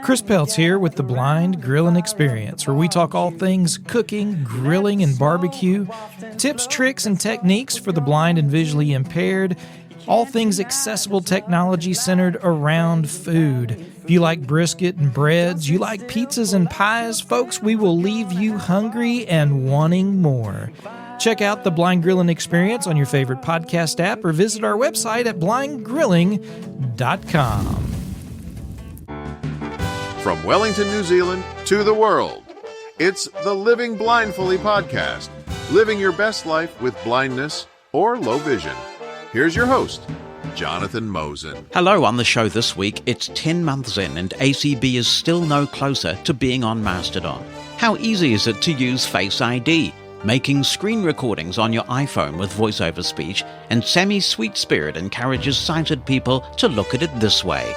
Chris Peltz here with the Blind Grilling Experience, where we talk all things cooking, grilling, and barbecue, tips, tricks, and techniques for the blind and visually impaired, all things accessible technology centered around food. If you like brisket and breads, you like pizzas and pies, folks, we will leave you hungry and wanting more. Check out the Blind Grilling Experience on your favorite podcast app or visit our website at blindgrilling.com. From Wellington, New Zealand to the world, it's the Living Blindfully podcast, living your best life with blindness or low vision. Here's your host, Jonathan Mosen. Hello, on the show this week, it's 10 months in and ACB is still no closer to being on Mastodon. How easy is it to use Face ID? Making screen recordings on your iPhone with voiceover speech, and Sammy Sweet Spirit encourages sighted people to look at it this way.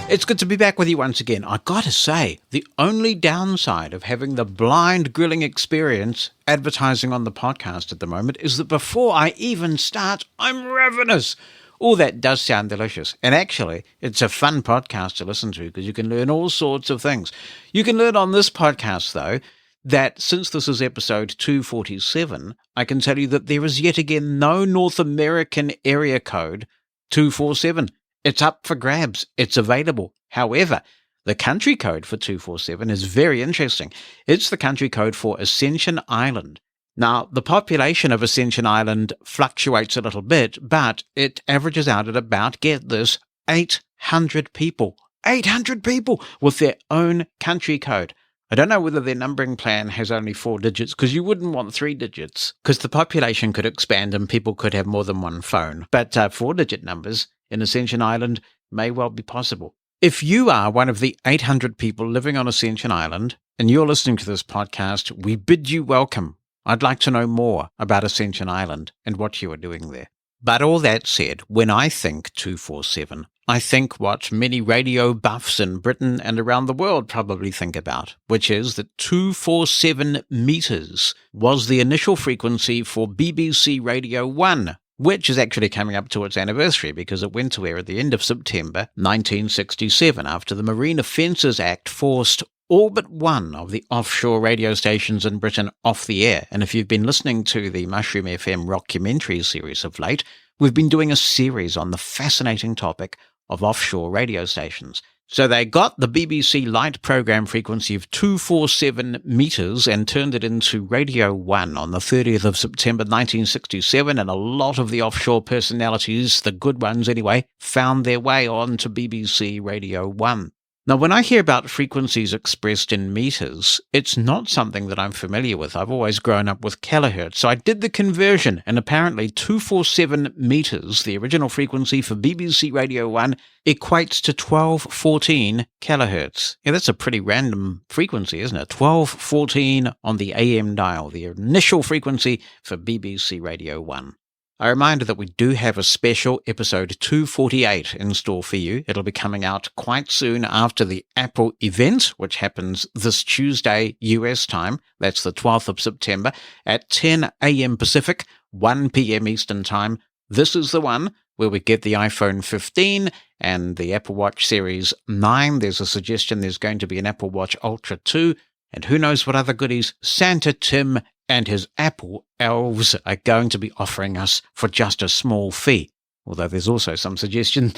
It's good to be back with you once again. I gotta say, the only downside of having the Blind Grilling Experience advertising on the podcast at the moment is that before I even start, I'm ravenous. Oh, that does sound delicious. And actually, it's a fun podcast to listen to because you can learn all sorts of things. You can learn on this podcast, though, that since this is episode 247, I can tell you that there is yet again no North American area code 247. It's up for grabs. It's available. However, the country code for 247 is very interesting. It's the country code for Ascension Island. Now, the population of Ascension Island fluctuates a little bit, but it averages out at about, get this, 800 people. 800 people with their own country code. I don't know whether their numbering plan has only 4 digits, because you wouldn't want 3 digits, because the population could expand and people could have more than one phone. But 4-digit numbers in Ascension Island may well be possible. If you are one of the 800 people living on Ascension Island and you're listening to this podcast, we bid you welcome. I'd like to know more about Ascension Island and what you are doing there. But all that said, when I think 247, I think what many radio buffs in Britain and around the world probably think about, which is that 247 meters was the initial frequency for BBC Radio 1, which is actually coming up to its anniversary because it went to air at the end of September 1967 after the Marine Offences Act forced all but one of the offshore radio stations in Britain off the air. And if you've been listening to the Mushroom FM rockumentary series of late, we've been doing a series on the fascinating topic of offshore radio stations. So they got the BBC Light programme frequency of 247 meters and turned it into Radio 1 on the 30th of September 1967, and a lot of the offshore personalities, the good ones anyway, found their way on to BBC Radio 1. Now, when I hear about frequencies expressed in meters, it's not something that I'm familiar with. I've always grown up with kilohertz, so I did the conversion, and apparently 247 meters, the original frequency for BBC Radio 1, equates to 1214 kilohertz. Yeah, that's a pretty random frequency, isn't it? 1214 on the AM dial, the initial frequency for BBC Radio 1. A reminder that we do have a special episode 248 in store for you. It'll be coming out quite soon after the Apple event, which happens this Tuesday US time. That's the 12th of September at 10 a.m. Pacific, 1 p.m. Eastern time. This is the one where we get the iPhone 15 and the Apple Watch Series 9. There's a suggestion there's going to be an Apple Watch Ultra 2, and who knows what other goodies Santa Tim and his Apple elves are going to be offering us for just a small fee. Although there's also some suggestion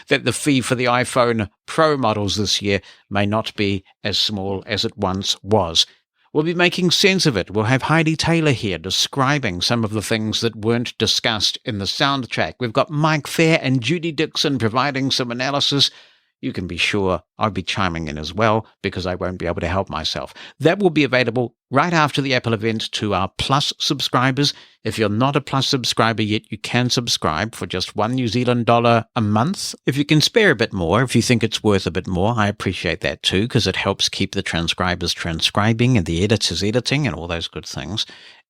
that the fee for the iPhone Pro models this year may not be as small as it once was. We'll be making sense of it. We'll have Heidi Taylor here describing some of the things that weren't discussed in the soundtrack. We've got Mike Fair and Judy Dixon providing some analysis. You can be sure I'll be chiming in as well because I won't be able to help myself. That will be available right after the Apple event to our Plus subscribers. If you're not a Plus subscriber yet, you can subscribe for just $1 New Zealand a month. If you can spare a bit more, if you think it's worth a bit more, I appreciate that too because it helps keep the transcribers transcribing and the editors editing and all those good things.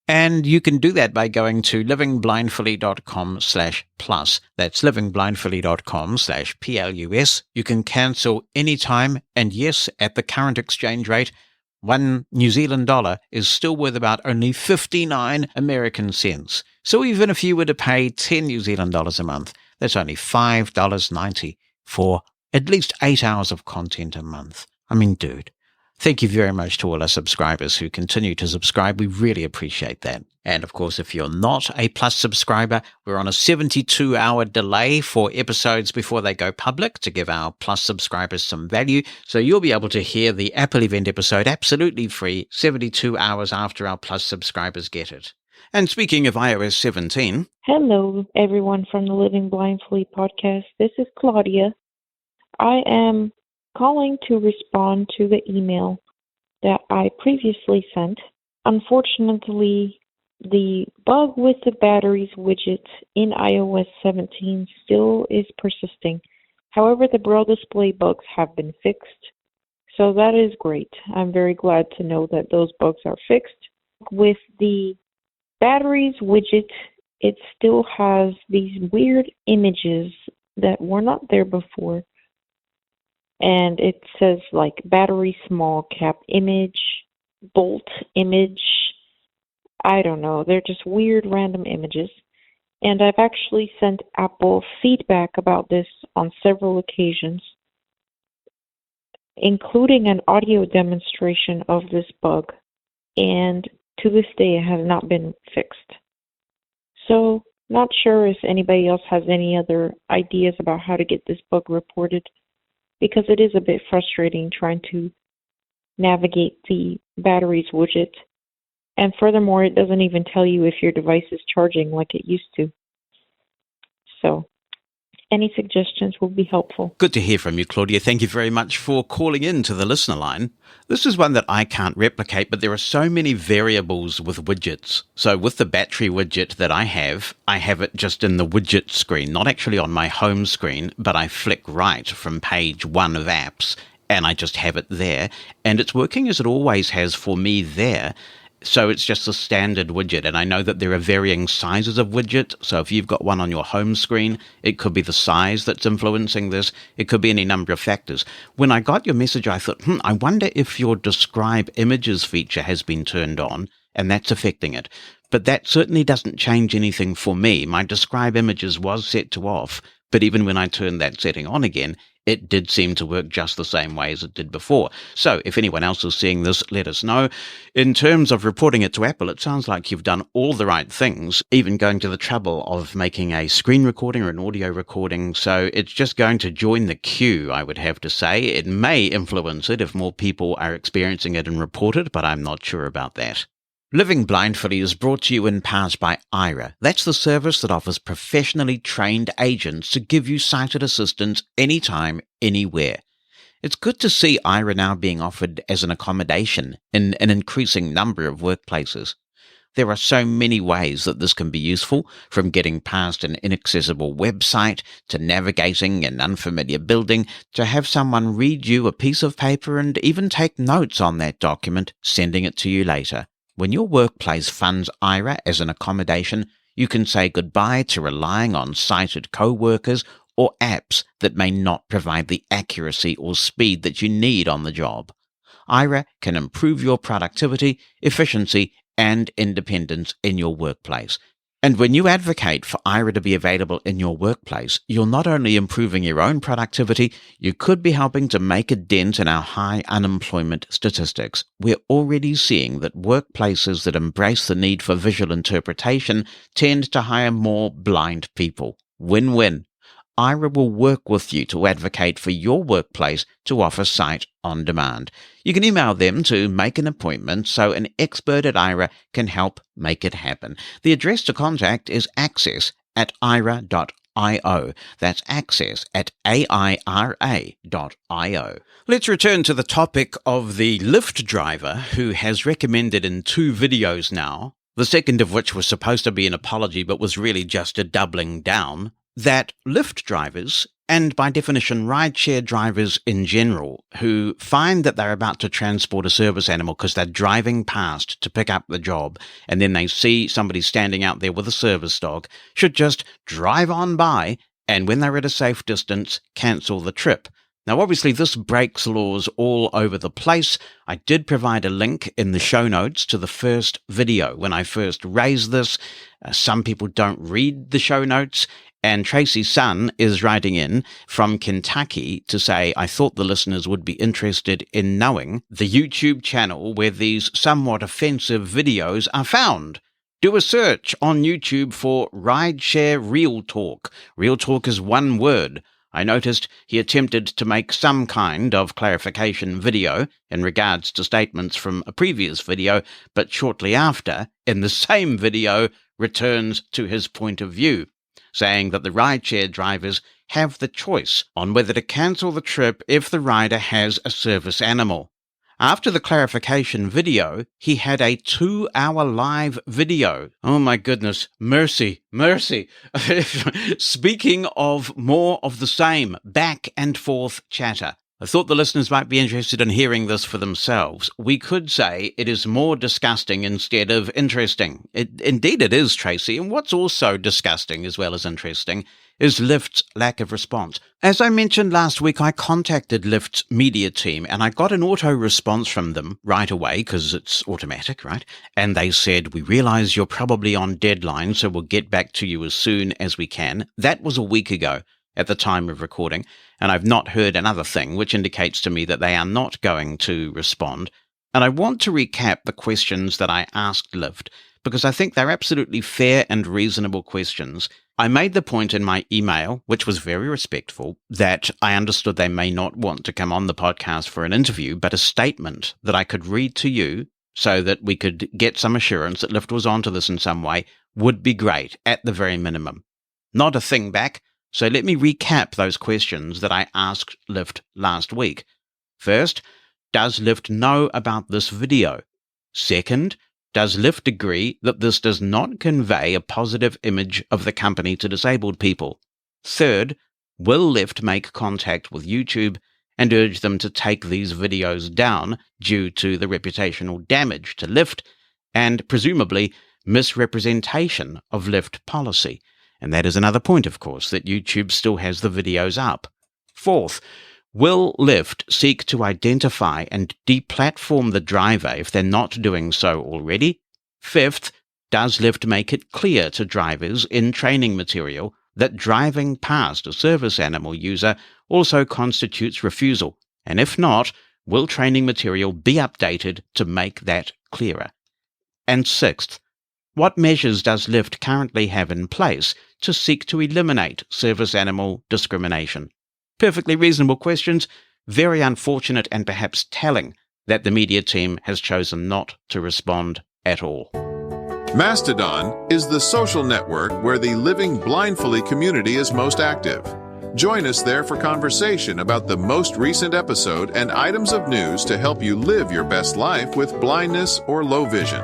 And you can do that by going to livingblindfully.com/plus. That's livingblindfully.com/plus. You can cancel anytime. And yes, at the current exchange rate, $1 New Zealand is still worth about only 59 American cents. So even if you were to pay $10 New Zealand a month, that's only $5.90 for At least 8 hours of content a month. I mean, dude. Thank you very much to all our subscribers who continue to subscribe. We really appreciate that. And of course, if you're not a Plus subscriber, we're on a 72-hour delay for episodes before they go public to give our Plus subscribers some value. So you'll be able to hear the Apple event episode absolutely free 72 hours after our Plus subscribers get it. And speaking of iOS 17... Hello, everyone from the Living Blindfully podcast. This is Claudia. I am calling to respond to the email that I previously sent. Unfortunately, the bug with the batteries widget in iOS 17 still is persisting. However, the Braille display bugs have been fixed, so that is great. I'm very glad to know that those bugs are fixed. With the batteries widget, it still has these weird images that were not there before. And it says like battery small cap image, bolt image. I don't know. They're just weird random images. And I've actually sent Apple feedback about this on several occasions, including an audio demonstration of this bug. And to this day, it has not been fixed. So, not sure if anybody else has any other ideas about how to get this bug reported, because it is a bit frustrating trying to navigate the batteries widget. And furthermore, it doesn't even tell you if your device is charging like it used to. So, any suggestions will be helpful. Good to hear from you, Claudia. Thank you very much for calling in to the listener line. This is one that I can't replicate, but there are so many variables with widgets. So with the battery widget that I have it just in the widget screen, not actually on my home screen, but I flick right from page 1 of apps, and I just have it there. And it's working as it always has for me there. So it's just a standard widget, and I know that there are varying sizes of widget. So if you've got one on your home screen, it could be the size that's influencing this. It could be any number of factors. When I got your message, I thought, I wonder if your Describe Images feature has been turned on, and that's affecting it. But that certainly doesn't change anything for me. My Describe Images was set to off, but even when I turned that setting on again, it did seem to work just the same way as it did before. So if anyone else is seeing this, let us know. In terms of reporting it to Apple, it sounds like you've done all the right things, even going to the trouble of making a screen recording or an audio recording. So it's just going to join the queue, I would have to say. It may influence it if more people are experiencing it and report it, but I'm not sure about that. Living Blindfully is brought to you in part by Aira. That's the service that offers professionally trained agents to give you sighted assistance anytime, anywhere. It's good to see Aira now being offered as an accommodation in an increasing number of workplaces. There are so many ways that this can be useful, from getting past an inaccessible website, to navigating an unfamiliar building, to have someone read you a piece of paper and even take notes on that document, sending it to you later. When your workplace funds Aira as an accommodation, you can say goodbye to relying on sighted co-workers or apps that may not provide the accuracy or speed that you need on the job. Aira can improve your productivity, efficiency, and independence in your workplace. And when you advocate for Aira to be available in your workplace, you're not only improving your own productivity, you could be helping to make a dent in our high unemployment statistics. We're already seeing that workplaces that embrace the need for visual interpretation tend to hire more blind people. Win-win. Aira will work with you to advocate for your workplace to offer sight on demand. You can email them to make an appointment so an expert at Aira can help make it happen. The address to contact is access@aira.io. That's access@aira.io. Let's return to the topic of the Lyft driver who has recommended in 2 videos now, the second of which was supposed to be an apology but was really just a doubling down, that Lyft drivers, and by definition rideshare drivers in general, who find that they're about to transport a service animal because they're driving past to pick up the job, and then they see somebody standing out there with a service dog, should just drive on by, and when they're at a safe distance, cancel the trip. Now, obviously, this breaks laws all over the place. I did provide a link in the show notes to the first video when I first raised this. Some people don't read the show notes, And Tracy's son is writing in from Kentucky to say, I thought the listeners would be interested in knowing the YouTube channel where these somewhat offensive videos are found. Do a search on YouTube for Rideshare Real Talk. Real Talk is one word. I noticed he attempted to make some kind of clarification video in regards to statements from a previous video, but shortly after, in the same video, returns to his point of view, saying that the rideshare drivers have the choice on whether to cancel the trip if the rider has a service animal. After the clarification video, he had a 2-hour live video. Oh my goodness, mercy. Speaking of more of the same, back and forth chatter. I thought the listeners might be interested in hearing this for themselves. We could say it is more disgusting instead of interesting. Indeed it is, Tracy, and what's also disgusting as well as interesting is Lyft's lack of response. As I mentioned last week, I contacted Lyft's media team and I got an auto response from them right away because it's automatic, right? And they said, we realize you're probably on deadline, so we'll get back to you as soon as we can. That was a week ago at the time of recording, and I've not heard another thing, which indicates to me that they are not going to respond. And I want to recap the questions that I asked Lyft, because I think they're absolutely fair and reasonable questions. I made the point in my email, which was very respectful, that I understood they may not want to come on the podcast for an interview, but a statement that I could read to you so that we could get some assurance that Lyft was onto this in some way would be great, at the very minimum. Not a thing back. So let me recap those questions that I asked Lyft last week. First, does Lyft know about this video? Second, does Lyft agree that this does not convey a positive image of the company to disabled people? Third, will Lyft make contact with YouTube and urge them to take these videos down due to the reputational damage to Lyft and presumably misrepresentation of Lyft policy? And that is another point, of course, that YouTube still has the videos up. Fourth, will Lyft seek to identify and deplatform the driver if they're not doing so already? Fifth, does Lyft make it clear to drivers in training material that driving past a service animal user also constitutes refusal? And if not, will training material be updated to make that clearer? And sixth, what measures does Lyft currently have in place to seek to eliminate service animal discrimination? Perfectly reasonable questions, very unfortunate and perhaps telling that the media team has chosen not to respond at all. Mastodon is the social network where the Living Blindfully community is most active. Join us there for conversation about the most recent episode and items of news to help you live your best life with blindness or low vision.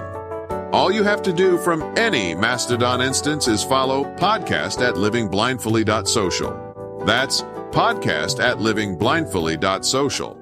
All you have to do from any Mastodon instance is follow podcast@livingblindfully.social. That's podcast@livingblindfully.social.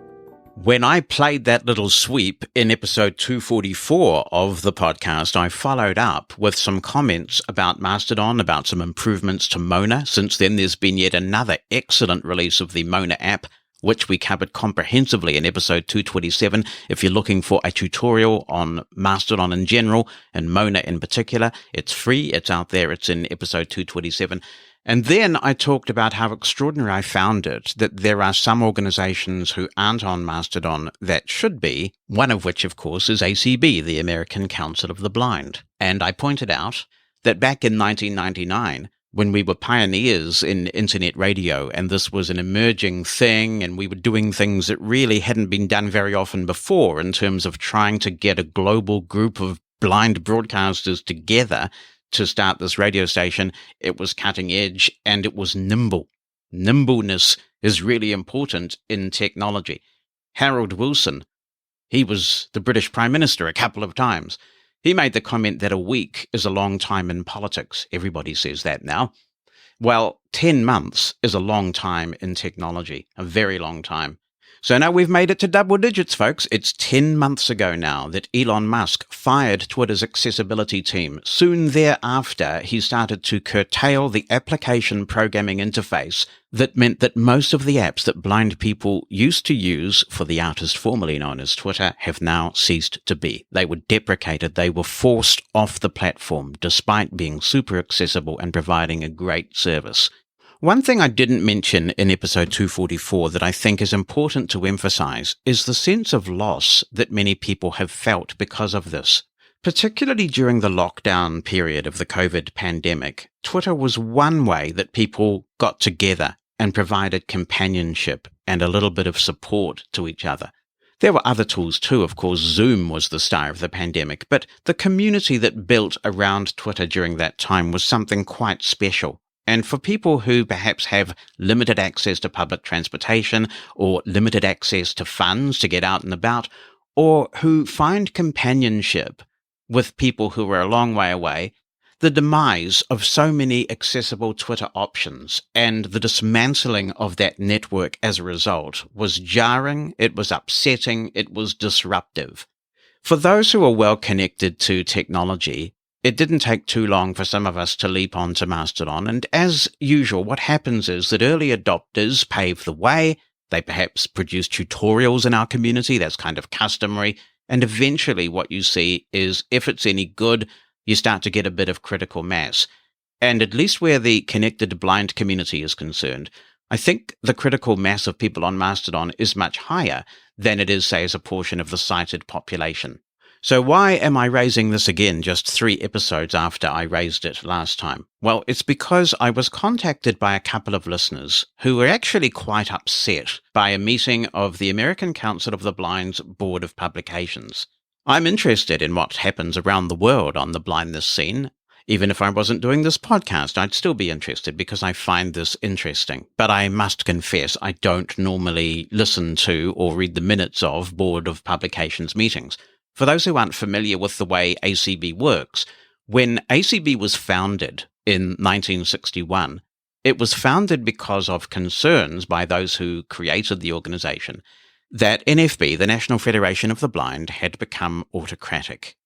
When I played that little sweep in episode 244 of the podcast, I followed up with some comments about Mastodon, about some improvements to Mona. Since then, there's been yet another excellent release of the Mona app, which we covered comprehensively in episode 227. If you're looking for a tutorial on Mastodon in general and Mona in particular, it's free, it's out there, it's in episode 227. And then I talked about how extraordinary I found it that there are some organizations who aren't on Mastodon that should be, one of which, of course, is ACB, the American Council of the Blind. And I pointed out that back in 1999, when we were pioneers in internet radio, and this was an emerging thing, and we were doing things that really hadn't been done very often before in terms of trying to get a global group of blind broadcasters together to start this radio station. It was cutting edge, and it was nimble. Nimbleness is really important in technology. Harold Wilson, he was the British Prime Minister a couple of times. He made the comment that a week is a long time in politics. Everybody says that now. Well, 10 months is a long time in technology, a very long time. So now we've made it to double digits, folks. It's 10 months ago now that Elon Musk fired Twitter's accessibility team. Soon thereafter, he started to curtail the application programming interface that meant that most of the apps that blind people used to use for the artist formerly known as Twitter have now ceased to be. They were deprecated. They were forced off the platform despite being super accessible and providing a great service. One thing I didn't mention in episode 244 that I think is important to emphasize is the sense of loss that many people have felt because of this. Particularly during the lockdown period of the COVID pandemic, Twitter was one way that people got together and provided companionship and a little bit of support to each other. There were other tools too, of course. Zoom was the star of the pandemic, but the community that built around Twitter during that time was something quite special. And for people who perhaps have limited access to public transportation or limited access to funds to get out and about, or who find companionship with people who are a long way away, the demise of so many accessible Twitter options and the dismantling of that network as a result was jarring, it was upsetting, it was disruptive. For those who are well connected to technology, it didn't take too long for some of us to leap onto Mastodon, and as usual, what happens is that early adopters pave the way, they perhaps produce tutorials in our community, that's kind of customary, and eventually what you see is, if it's any good, you start to get a bit of critical mass. And at least where the connected blind community is concerned, I think the critical mass of people on Mastodon is much higher than it is, say, as a portion of the sighted population. So why am I raising this again just 3 episodes after I raised it last time? Well, it's because I was contacted by a couple of listeners who were actually quite upset by a meeting of the American Council of the Blind's Board of Publications. I'm interested in what happens around the world on the blindness scene. Even if I wasn't doing this podcast, I'd still be interested because I find this interesting. But I must confess, I don't normally listen to or read the minutes of Board of Publications meetings. For those who aren't familiar with the way ACB works, when ACB was founded in 1961, it was founded because of concerns by those who created the organization that NFB, the National Federation of the Blind, had become autocratic.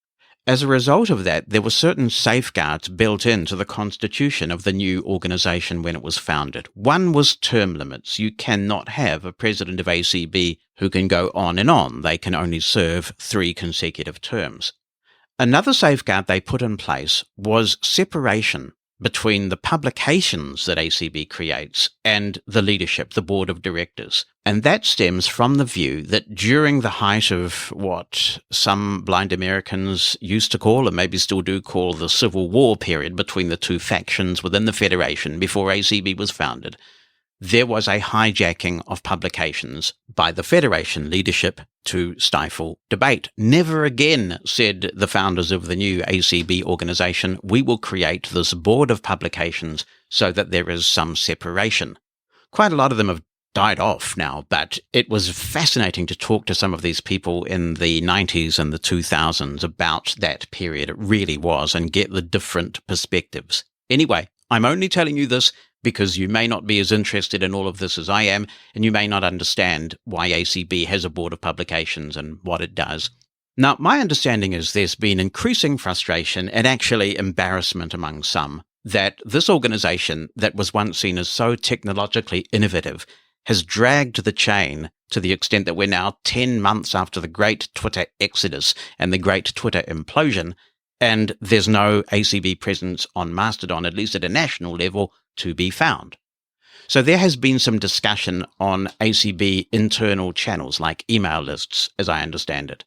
As a result of that, there were certain safeguards built into the constitution of the new organization when it was founded. One was term limits. You cannot have a president of ACB who can go on and on. They can only serve 3 consecutive terms. Another safeguard they put in place was separation between the publications that ACB creates and the leadership, the board of directors. And that stems from the view that during the height of what some blind Americans used to call, and maybe still do call, the Civil War period between the 2 factions within the Federation before ACB was founded, there was a hijacking of publications by the Federation leadership to stifle debate. Never again, said the founders of the new ACB organization, we will create this board of publications so that there is some separation. Quite a lot of them have died off now, but it was fascinating to talk to some of these people in the 90s and the 2000s about that period. It really was, and get the different perspectives. Anyway, I'm only telling you this because you may not be as interested in all of this as I am, and you may not understand why ACB has a board of publications and what it does. Now, my understanding is there's been increasing frustration and actually embarrassment among some that this organization that was once seen as so technologically innovative has dragged the chain to the extent that we're now 10 months after the great Twitter exodus and the great Twitter implosion, and there's no ACB presence on Mastodon, at least at a national level, to be found. So there has been some discussion on ACB internal channels like email lists, as I understand it.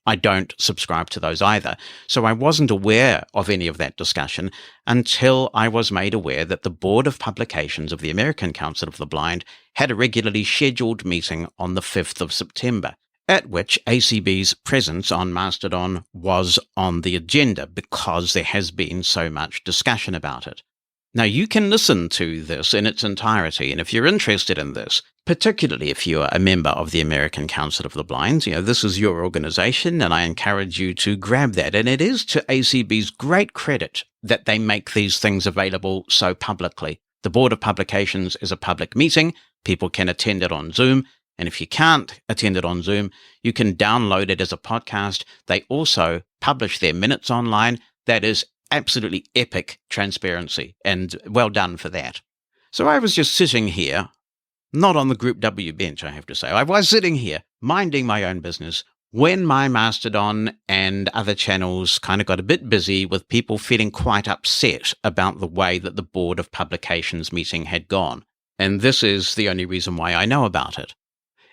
I don't subscribe to those either, so I wasn't aware of any of that discussion until I was made aware that the Board of Publications of the American Council of the Blind had a regularly scheduled meeting on the 5th of September, at which ACB's presence on Mastodon was on the agenda because there has been so much discussion about it. Now, you can listen to this in its entirety, and if you're interested in this, particularly if you are a member of the American Council of the Blind, this is your organization, and I encourage you to grab that. And it is to ACB's great credit that they make these things available so publicly. The Board of Publications is a public meeting. People can attend it on Zoom, And if you can't attend it on Zoom, you can download it as a podcast. They also publish their minutes online. That is absolutely epic transparency, and well done for that. So I was just sitting here, not on the Group W bench, I have to say. I was sitting here, minding my own business, when my Mastodon and other channels kind of got a bit busy with people feeling quite upset about the way that the Board of Publications meeting had gone. And this is the only reason why I know about it.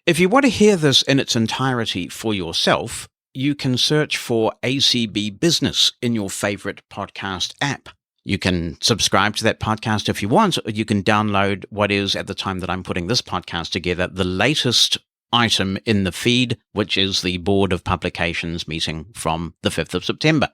If you want to hear this in its entirety for yourself, you can search for ACB Business in your favorite podcast app. You can subscribe to that podcast if you want, or you can download what is, at the time that I'm putting this podcast together, the latest item in the feed, which is the Board of Publications meeting from the 5th of September.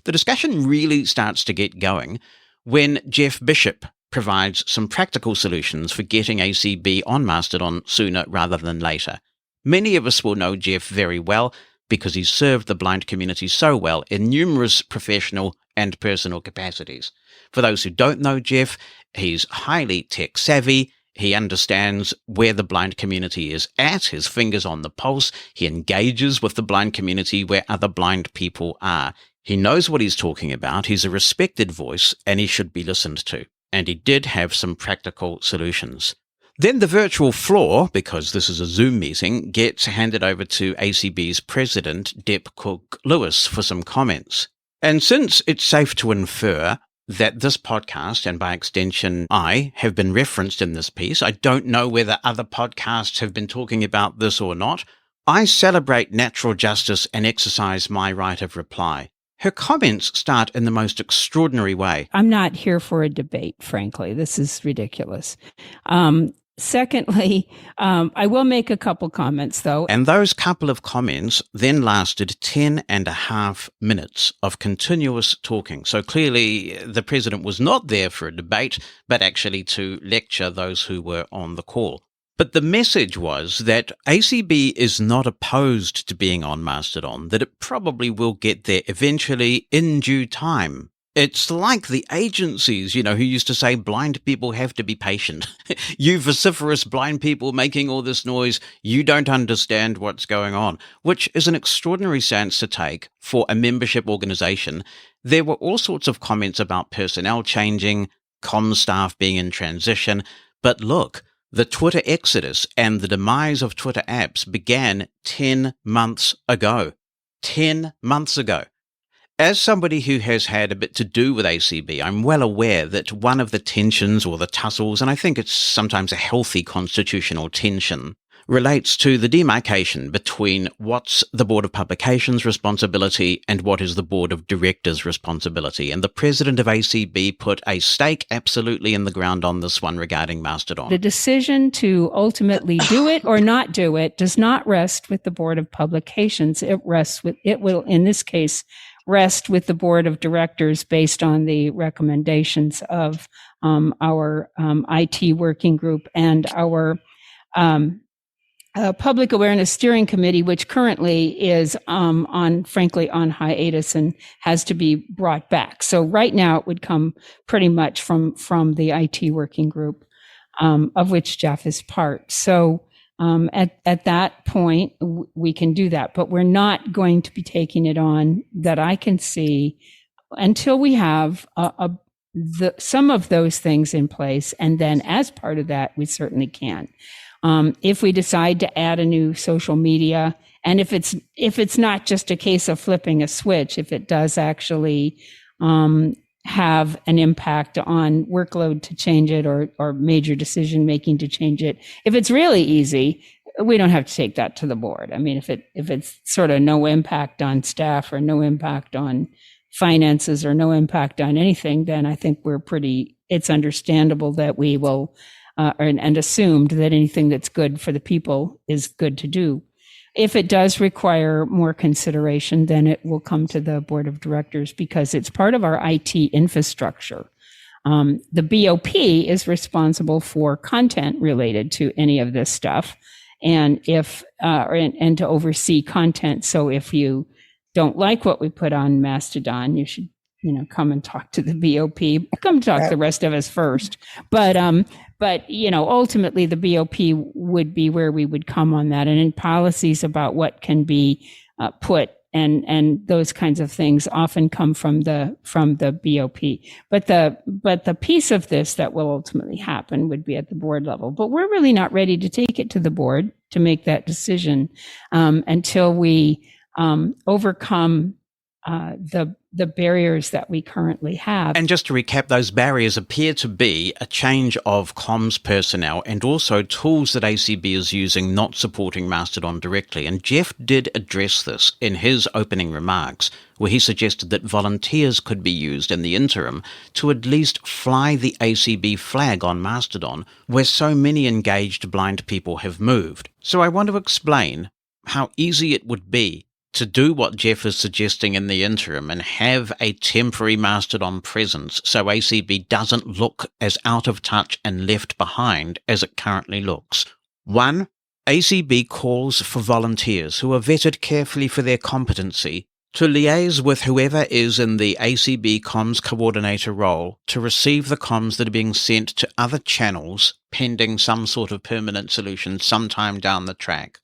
The discussion really starts to get going when Jeff Bishop provides some practical solutions for getting ACB on Mastodon sooner rather than later. Many of us will know Jeff very well because he's served the blind community so well in numerous professional and personal capacities. For those who don't know Jeff, he's highly tech savvy. He understands where the blind community is at, his fingers on the pulse. He engages with the blind community where other blind people are. He knows what he's talking about. He's a respected voice, and he should be listened to. And he did have some practical solutions. Then the virtual floor, because this is a Zoom meeting, gets handed over to ACB's president, Deb Cook-Lewis, for some comments. And since it's safe to infer that this podcast, and by extension I, have been referenced in this piece, I don't know whether other podcasts have been talking about this or not, I celebrate natural justice and exercise my right of reply. Her comments start in the most extraordinary way. I'm not here for a debate, frankly. This is ridiculous. Secondly, I will make a couple comments, though. And those couple of comments then lasted 10.5 minutes of continuous talking. So clearly the president was not there for a debate, but actually to lecture those who were on the call. But the message was that ACB is not opposed to being on Mastodon, that it probably will get there eventually in due time. It's like the agencies, who used to say blind people have to be patient. You vociferous blind people making all this noise, you don't understand what's going on, which is an extraordinary stance to take for a membership organization. There were all sorts of comments about personnel changing, comm staff being in transition, but look, the Twitter exodus and the demise of Twitter apps began 10 months ago. 10 months ago. As somebody who has had a bit to do with ACB, I'm well aware that one of the tensions or the tussles, and I think it's sometimes a healthy constitutional tension, relates to the demarcation between what's the Board of Publications' responsibility and what is the Board of Directors' responsibility. And the president of ACB put a stake absolutely in the ground on this one regarding Mastodon. The decision to ultimately do it or not do it does not rest with the Board of Publications. It will, in this case, rest with the Board of Directors based on the recommendations of our IT working group and our Public Awareness Steering Committee, which currently is on hiatus and has to be brought back. So right now it would come pretty much from the IT working group, of which Jeff is part. So at that point, we can do that, but we're not going to be taking it on that I can see until we have some of those things in place. And then as part of that, we certainly can. If we decide to add a new social media, and if it's not just a case of flipping a switch, if it does actually have an impact on workload to change it or major decision making to change it, if it's really easy, we don't have to take that to the board. I mean, if it's sort of no impact on staff or no impact on finances or no impact on anything, then I think it's understandable that we will and assumed that anything that's good for the people is good to do. If it does require more consideration, then it will come to the Board of Directors because it's part of our IT infrastructure. The BOP is responsible for content related to any of this stuff, and and to oversee content. So if you don't like what we put on Mastodon, you should come and talk to the BOP. Come talk to the rest of us first. But But, ultimately the BOP would be where we would come on that. And in policies about what can be put and those kinds of things often come from the BOP. But the piece of this that will ultimately happen would be at the board level. But we're really not ready to take it to the board to make that decision until we overcome the barriers that we currently have. And just to recap, those barriers appear to be a change of comms personnel and also tools that ACB is using not supporting Mastodon directly. And Jeff did address this in his opening remarks, where he suggested that volunteers could be used in the interim to at least fly the ACB flag on Mastodon, where so many engaged blind people have moved. So I want to explain how easy it would be to do what Jeff is suggesting in the interim and have a temporary Mastodon presence so ACB doesn't look as out of touch and left behind as it currently looks. 1. ACB calls for volunteers who are vetted carefully for their competency to liaise with whoever is in the ACB comms coordinator role to receive the comms that are being sent to other channels pending some sort of permanent solution sometime down the track.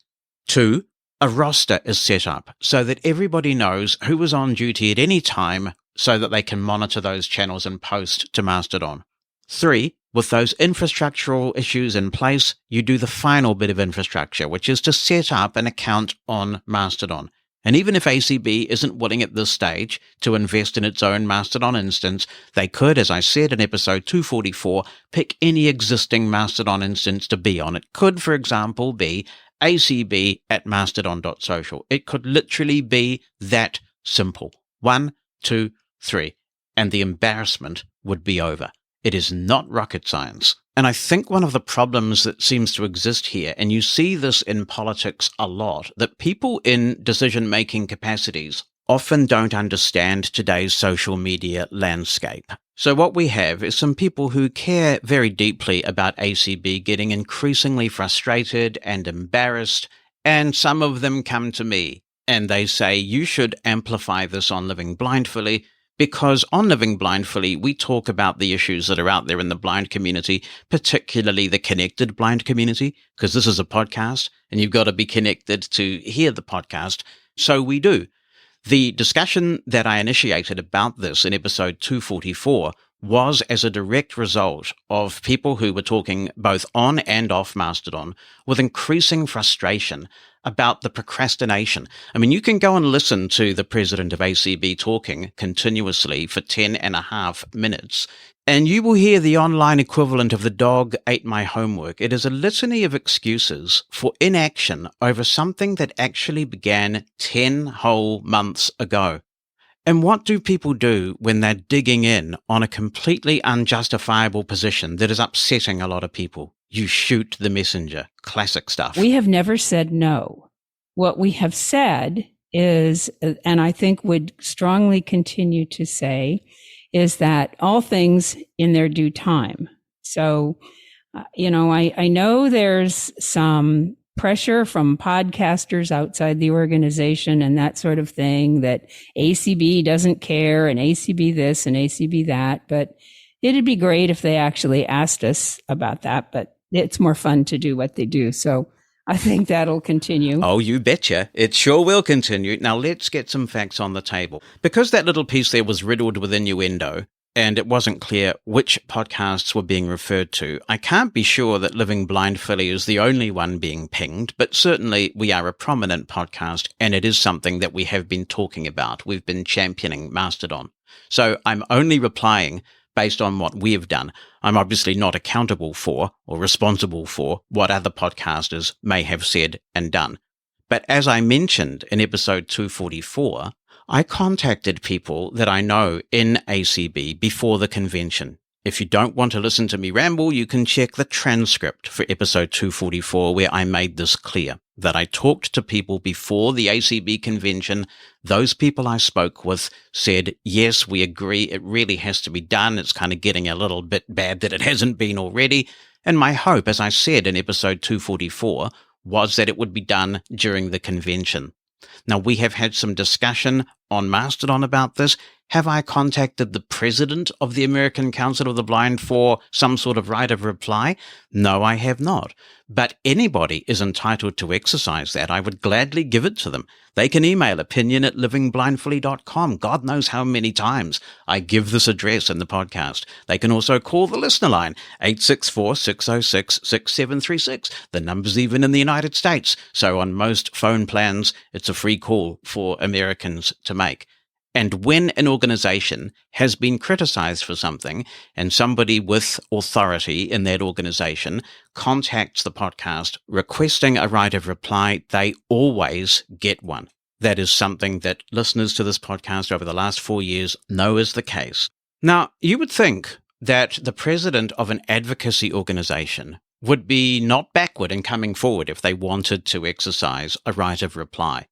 2. A roster is set up so that everybody knows who is on duty at any time so that they can monitor those channels and post to Mastodon. 3, with those infrastructural issues in place, you do the final bit of infrastructure, which is to set up an account on Mastodon. And even if ACB isn't willing at this stage to invest in its own Mastodon instance, they could, as I said in episode 244, pick any existing Mastodon instance to be on. It could, for example, be ACB at mastodon.social. It could literally be that simple. 1, 2, 3. And the embarrassment would be over. It is not rocket science. And I think one of the problems that seems to exist here, and you see this in politics a lot, that people in decision-making capacities often don't understand today's social media landscape. So what we have is some people who care very deeply about ACB getting increasingly frustrated and embarrassed, and some of them come to me and they say, you should amplify this on Living Blindfully, because on Living Blindfully, we talk about the issues that are out there in the blind community, particularly the connected blind community, because this is a podcast and you've got to be connected to hear the podcast. So we do. The discussion that I initiated about this in episode 244 was as a direct result of people who were talking both on and off Mastodon with increasing frustration about the procrastination. I mean, you can go and listen to the president of ACB talking continuously for 10.5 minutes, and you will hear the online equivalent of the dog ate my homework. It is a litany of excuses for inaction over something that actually began 10 whole months ago. And what do people do when they're digging in on a completely unjustifiable position that is upsetting a lot of people? You shoot the messenger. Classic stuff. We have never said no. What we have said is, and I think would strongly continue to say, is that all things in their due time. So, I know there's some pressure from podcasters outside the organization and that sort of thing, that ACB doesn't care and ACB this and ACB that, but it'd be great if they actually asked us about that, but it's more fun to do what they do. So I think that'll continue. Oh, you betcha. It sure will continue. Now let's get some facts on the table. Because that little piece there was riddled with innuendo, and it wasn't clear which podcasts were being referred to, I can't be sure that Living Blindfully is the only one being pinged, but certainly we are a prominent podcast, and it is something that we have been talking about. We've been championing Mastodon. So I'm only replying based on what we have done. I'm obviously not accountable for or responsible for what other podcasters may have said and done. But as I mentioned in episode 244, I contacted people that I know in ACB before the convention. If you don't want to listen to me ramble, you can check the transcript for episode 244 where I made this clear, that I talked to people before the ACB convention. Those people I spoke with said, yes, we agree, it really has to be done. It's kind of getting a little bit bad that it hasn't been already. And my hope, as I said in episode 244, was that it would be done during the convention. Now, we have had some discussion on Mastodon about this? Have I contacted the president of the American Council of the Blind for some sort of right of reply? No, I have not. But anybody is entitled to exercise that. I would gladly give it to them. They can email opinion@livingblindfully.com. God knows how many times I give this address in the podcast. They can also call the listener line, 864-606-6736. The number's even in the United States. So on most phone plans, it's a free call for Americans to make. And when an organization has been criticized for something and somebody with authority in that organization contacts the podcast requesting a right of reply, they always get one. That is something that listeners to this podcast over the last 4 years know is the case. Now, you would think that the president of an advocacy organization would be not backward in coming forward if they wanted to exercise a right of reply.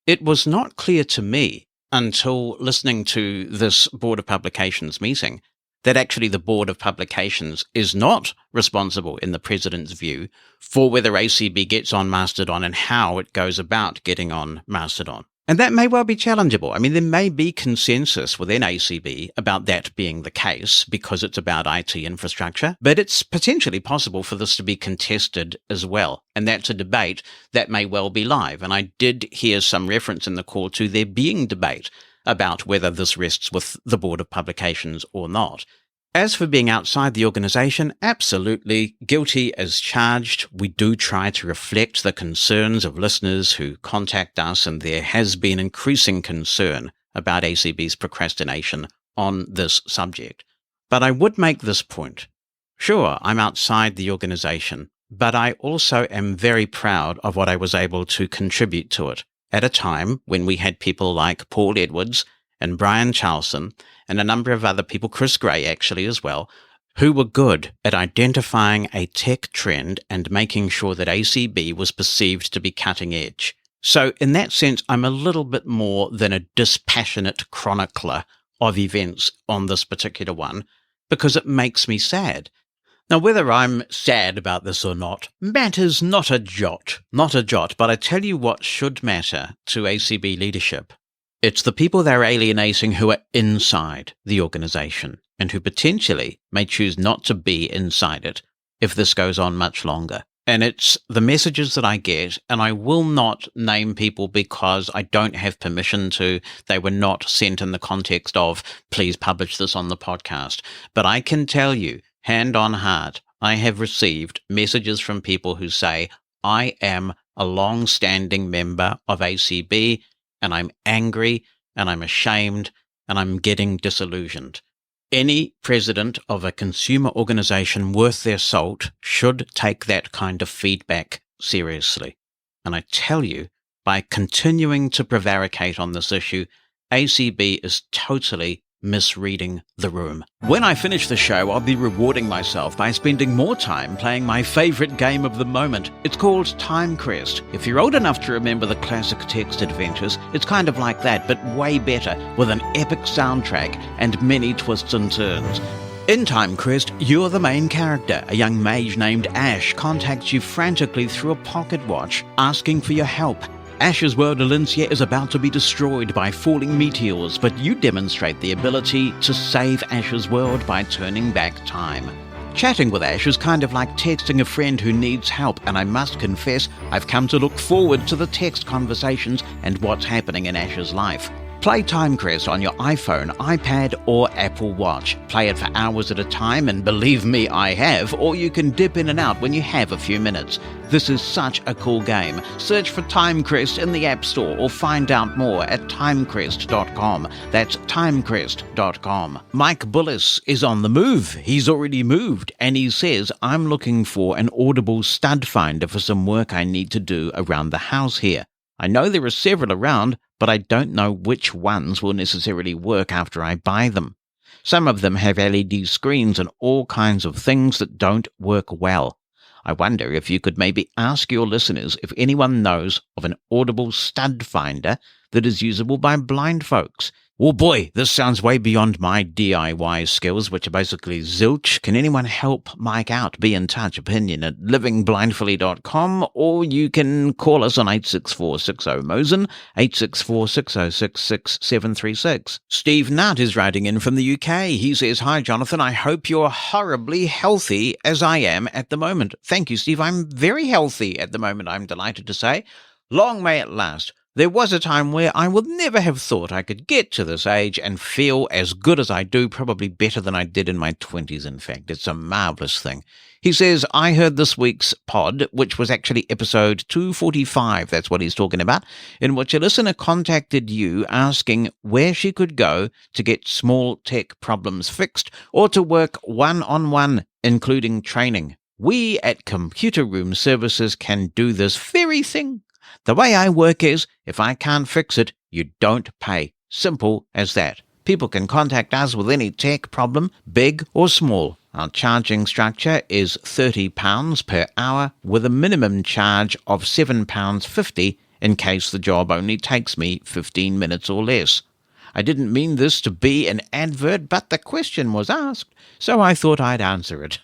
It was not clear to me until listening to this Board of Publications meeting that actually the Board of Publications is not responsible, in the president's view, for whether ACB gets on Mastodon and how it goes about getting on Mastodon. And that may well be challengeable. I mean, there may be consensus within ACB about that being the case because it's about IT infrastructure, but it's potentially possible for this to be contested as well. And that's a debate that may well be live. And I did hear some reference in the call to there being debate about whether this rests with the Board of Publications or not. As for being outside the organization, absolutely guilty as charged. We do try to reflect the concerns of listeners who contact us, and there has been increasing concern about ACB's procrastination on this subject. But I would make this point. Sure, I'm outside the organization, but I also am very proud of what I was able to contribute to it at a time when we had people like Paul Edwards and Brian Charlson, and a number of other people, Chris Gray actually as well, who were good at identifying a tech trend and making sure that ACB was perceived to be cutting edge. So in that sense, I'm a little bit more than a dispassionate chronicler of events on this particular one, because it makes me sad. Now, whether I'm sad about this or not matters not a jot, but I tell you what should matter to ACB leadership. It's the people they're alienating who are inside the organization and who potentially may choose not to be inside it if this goes on much longer. And it's the messages that I get, and I will not name people because I don't have permission to. They were not sent in the context of, please publish this on the podcast. But I can tell you, hand on heart, I have received messages from people who say, I am a long-standing member of ACB, and I'm angry, and I'm ashamed, and I'm getting disillusioned. Any president of a consumer organization worth their salt should take that kind of feedback seriously. And I tell you, by continuing to prevaricate on this issue, ACB is totally misreading the room. When I finish the show, I'll be rewarding myself by spending more time playing my favorite game of the moment. It's called Time Crest. If you're old enough to remember the classic text adventures, it's kind of like that, but way better, with an epic soundtrack and many twists and turns. In Time Crest, you're the main character. A young mage named Ash contacts you frantically through a pocket watch, asking for your help. Ash's world Alincia is about to be destroyed by falling meteors, but you demonstrate the ability to save Ash's world by turning back time. Chatting with Ash is kind of like texting a friend who needs help, and I must confess, I've come to look forward to the text conversations and what's happening in Ash's life. Play Time Crest on your iPhone, iPad, or Apple Watch. Play it for hours at a time, and believe me, I have, or you can dip in and out when you have a few minutes. This is such a cool game. Search for Time Crest in the App Store or find out more at timecrest.com. That's timecrest.com. Mike Bullis is on the move. He's already moved, and he says, I'm looking for an Audible stud finder for some work I need to do around the house here. I know there are several around, but I don't know which ones will necessarily work after I buy them. Some of them have LED screens and all kinds of things that don't work well. I wonder if you could maybe ask your listeners if anyone knows of an Audible stud finder that is usable by blind folks. Oh boy, this sounds way beyond my DIY skills, which are basically zilch. Can anyone help Mike out? Be in touch. Opinion at livingblindfully.com, or you can call us on 86460-MOSEN, 864-606-6736. Steve Nutt is writing in from the UK. He says, "Hi, Jonathan. I hope you're horribly healthy as I am at the moment." Thank you, Steve. I'm very healthy at the moment, I'm delighted to say. Long may it last. There was a time where I would never have thought I could get to this age and feel as good as I do, probably better than I did in my 20s, in fact. It's a marvellous thing. He says, "I heard this week's pod, which was actually episode 245, that's what he's talking about, in which a listener contacted you asking where she could go to get small tech problems fixed or to work one-on-one, including training. We at Computer Room Services can do this very thing. The way I work is, if I can't fix it, you don't pay. Simple as that. People can contact us with any tech problem, big or small. Our charging structure is £30 per hour with a minimum charge of £7.50 in case the job only takes me 15 minutes or less. I didn't mean this to be an advert, but the question was asked, so I thought I'd answer it.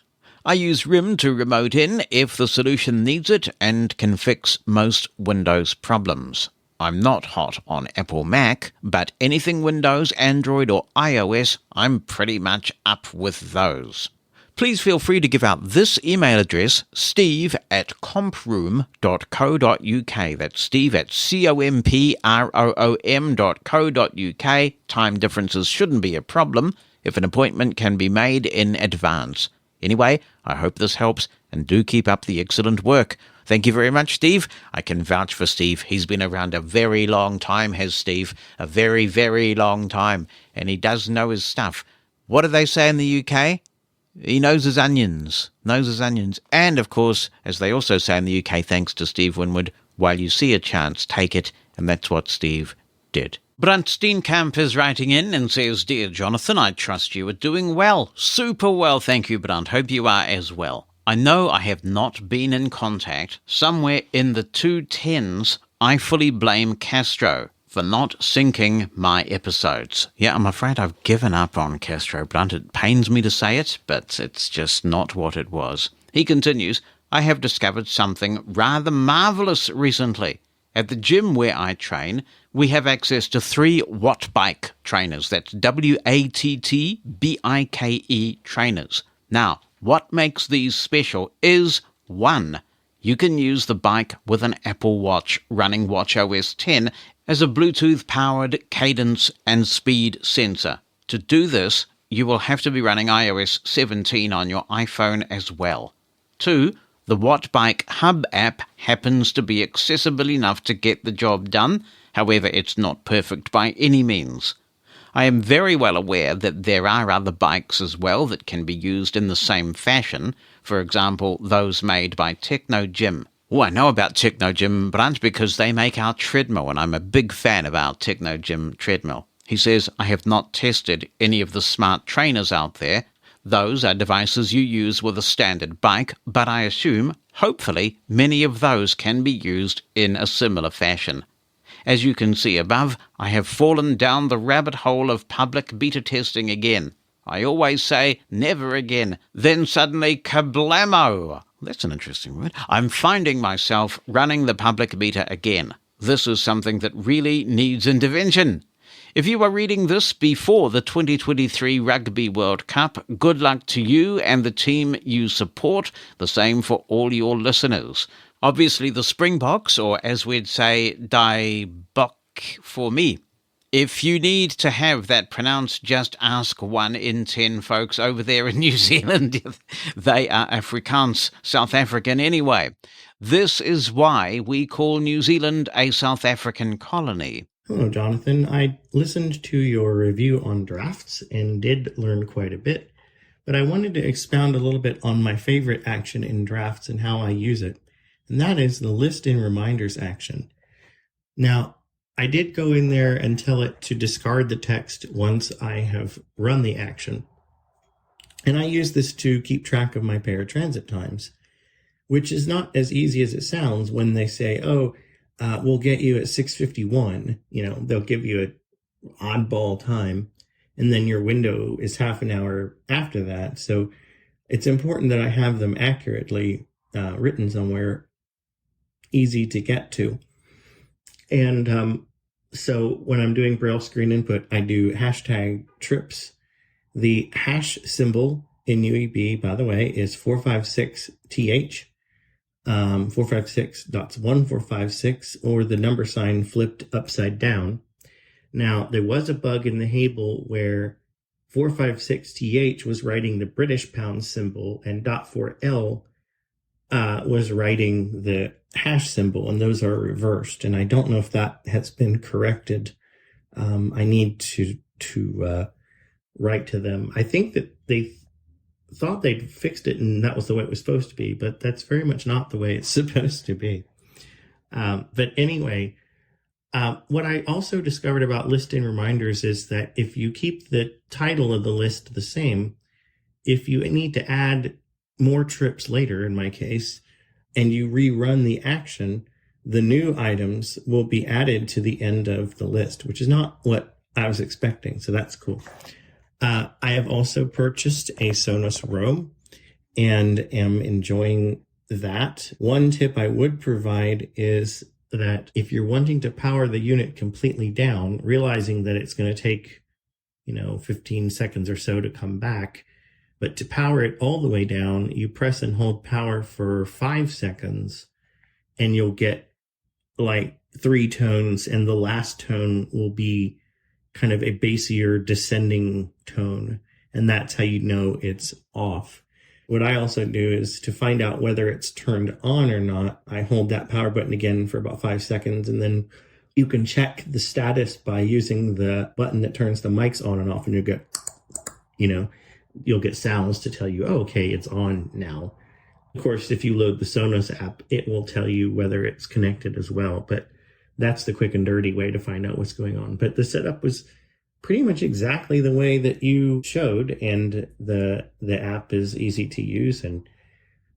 I use RIM to remote in if the solution needs it and can fix most Windows problems. I'm not hot on Apple Mac, but anything Windows, Android or iOS, I'm pretty much up with those. Please feel free to give out this email address, steve@comproom.co.uk. That's steve@comproom.co.uk. Time differences shouldn't be a problem if an appointment can be made in advance. Anyway, I hope this helps, and do keep up the excellent work. Thank you very much, Steve. I can vouch for Steve. He's been around a very long time, has Steve. A very, very long time. And he does know his stuff. What do they say in the UK? He knows his onions. Knows his onions. And, of course, as they also say in the UK, thanks to Steve Winwood, while you see a chance, take it. And that's what Steve did. Brunt Steenkamp is writing in and says, "Dear Jonathan, I trust you are doing well. Super well, thank you, Brunt. Hope you are as well. I know I have not been in contact. Somewhere in the 210s, I fully blame Castro for not syncing my episodes." Yeah, I'm afraid I've given up on Castro, Brunt. It pains me to say it, but it's just not what it was. He continues, "I have discovered something rather marvellous recently. At the gym where I train, we have access to 3 Wattbike trainers. That's WATTBIKE trainers. Now, what makes these special is, 1, you can use the bike with an Apple Watch running watchOS 10 as a Bluetooth-powered cadence and speed sensor. To do this, you will have to be running iOS 17 on your iPhone as well. 2, the Wattbike Hub app happens to be accessible enough to get the job done. However, it's not perfect by any means. I am very well aware that there are other bikes as well that can be used in the same fashion. For example, those made by Techno Gym. Oh, I know about Techno Gym, Brunt, because they make our treadmill, and I'm a big fan of our Techno Gym treadmill. He says, "I have not tested any of the smart trainers out there. Those are devices you use with a standard bike, but I assume, hopefully, many of those can be used in a similar fashion. As you can see above, I have fallen down the rabbit hole of public beta testing again. I always say, never again. Then suddenly, kablamo! That's an interesting word. I'm finding myself running the public beta again. This is something that really needs intervention. If you are reading this before the 2023 Rugby World Cup, good luck to you and the team you support. The same for all your listeners. Obviously, the Springboks, or as we'd say, Die Bok for me. If you need to have that pronounced, just ask 1 in 10 folks over there in New Zealand. They are Afrikaans, South African anyway. This is why we call New Zealand a South African colony. Hello, Jonathan. I listened to your review on drafts and did learn quite a bit, but I wanted to expound a little bit on my favorite action in drafts and how I use it, and that is the list in reminders action. Now, I did go in there and tell it to discard the text once I have run the action, and I use this to keep track of my paratransit times, which is not as easy as it sounds when they say, we'll get you at 6:51. They'll give you oddball time, and then your window is half an hour after that. So it's important that I have them accurately written somewhere, easy to get to. And so when I'm doing Braille screen input, I do hashtag trips. The hash symbol in UEB, by the way, is 456TH, 456.1456, or the number sign flipped upside down. Now, there was a bug in the Hable where 456TH was writing the British pound symbol and .4L was writing the hash symbol, and those are reversed. And I don't know if that has been corrected. I need to write to them. I think that they thought they'd fixed it and that was the way it was supposed to be, but that's very much not the way it's supposed to be. But anyway, what I also discovered about listing reminders is that if you keep the title of the list the same, if you need to add more trips later, in my case, and you rerun the action, the new items will be added to the end of the list, which is not what I was expecting. So that's cool. I have also purchased a Sonos Roam and am enjoying that. One tip I would provide is that if you're wanting to power the unit completely down, realizing that it's going to take, 15 seconds or so to come back, but to power it all the way down, you press and hold power for 5 seconds and you'll get like 3 tones, and the last tone will be kind of a bassier descending tone. And that's how you know it's off. What I also do is to find out whether it's turned on or not, I hold that power button again for about 5 seconds, and then you can check the status by using the button that turns the mics on and off, and you'll get sounds to tell you, oh, okay, it's on now. Of course, if you load the Sonos app, it will tell you whether it's connected as well, but that's the quick and dirty way to find out what's going on. But the setup was pretty much exactly the way that you showed, and the app is easy to use. And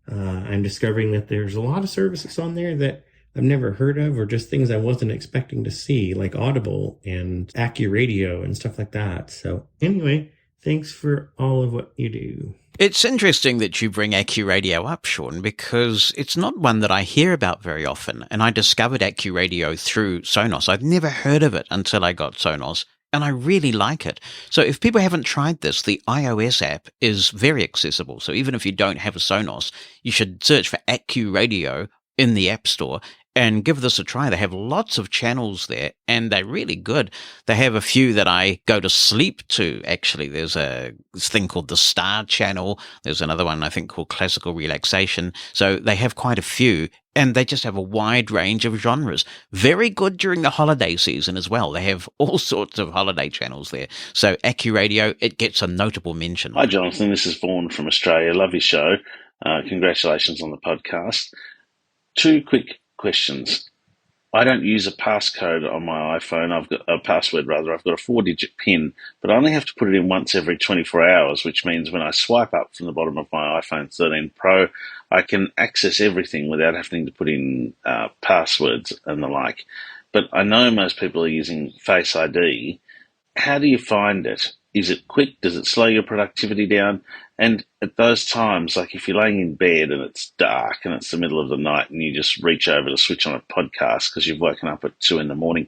I'm discovering that there's a lot of services on there that I've never heard of, or just things I wasn't expecting to see, like Audible and AccuRadio and stuff like that. So anyway, thanks for all of what you do. It's interesting that you bring AccuRadio up, Sean, because it's not one that I hear about very often. And I discovered AccuRadio through Sonos. I've never heard of it until I got Sonos, and I really like it. So if people haven't tried this, the iOS app is very accessible. So even if you don't have a Sonos, you should search for AccuRadio in the App Store and give this a try. They have lots of channels there, and they're really good. They have a few that I go to sleep to, actually. There's a thing called the Star Channel. There's another one, I think, called Classical Relaxation. So they have quite a few, and they just have a wide range of genres. Very good during the holiday season as well. They have all sorts of holiday channels there. So AccuRadio, it gets a notable mention. Hi, Jonathan. This is Vaughan from Australia. Love your show. Congratulations on the podcast. 2 quick questions. I don't use a passcode on my iPhone. I've got a password rather. I've got a 4-digit PIN, but I only have to put it in once every 24 hours, which means when I swipe up from the bottom of my iPhone 13 Pro, I can access everything without having to put in passwords and the like. But I know most people are using Face ID. How do you find it? Is it quick? Does it slow your productivity down? And at those times, like if you're laying in bed and it's dark and it's the middle of the night and you just reach over to switch on a podcast because you've woken up at 2 a.m,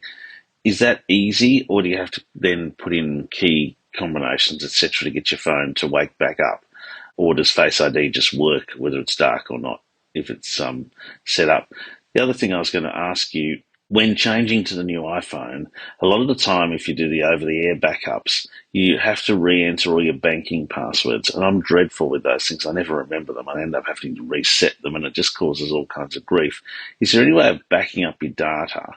is that easy, or do you have to then put in key combinations, etc., to get your phone to wake back up? Or does Face ID just work whether it's dark or not if it's set up? The other thing I was going to ask you, when changing to the new iPhone, a lot of the time, if you do the over-the-air backups, you have to re-enter all your banking passwords. And I'm dreadful with those things. I never remember them. I end up having to reset them, and it just causes all kinds of grief. Is there any way of backing up your data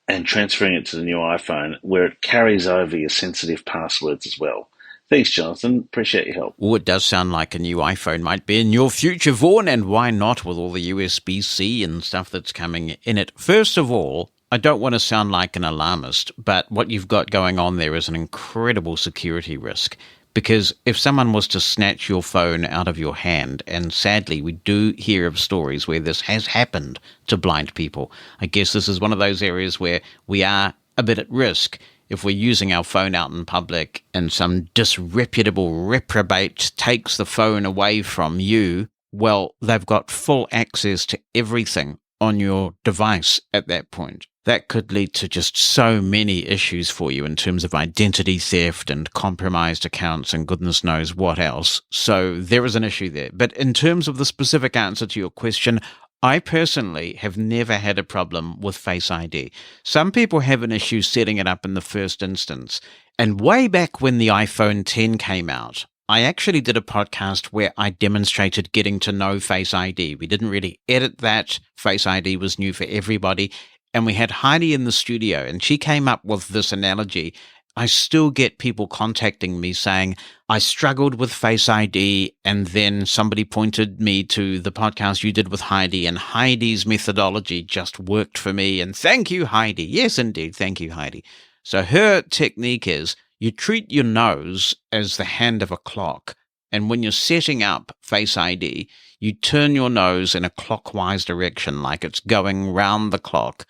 and transferring it to the new iPhone where it carries over your sensitive passwords as well? Thanks, Jonathan. Appreciate your help. Oh, it does sound like a new iPhone might be in your future, Vaughan, and why not with all the USB-C and stuff that's coming in it? First of all, I don't want to sound like an alarmist, but what you've got going on there is an incredible security risk. Because if someone was to snatch your phone out of your hand, and sadly we do hear of stories where this has happened to blind people, I guess this is one of those areas where we are a bit at risk if we're using our phone out in public and some disreputable reprobate takes the phone away from you. Well, they've got full access to everything on your device at that point. That could lead to just so many issues for you in terms of identity theft and compromised accounts and goodness knows what else. So there is an issue there. But in terms of the specific answer to your question, I personally have never had a problem with Face ID. Some people have an issue setting it up in the first instance. And way back when the iPhone X came out, I actually did a podcast where I demonstrated getting to know Face ID. We didn't really edit that. Face ID was new for everybody. And we had Heidi in the studio, and she came up with this analogy. I still get people contacting me saying, I struggled with Face ID, and then somebody pointed me to the podcast you did with Heidi, and Heidi's methodology just worked for me. And thank you, Heidi. Yes, indeed. Thank you, Heidi. So her technique is you treat your nose as the hand of a clock. And when you're setting up Face ID, you turn your nose in a clockwise direction, like it's going round the clock.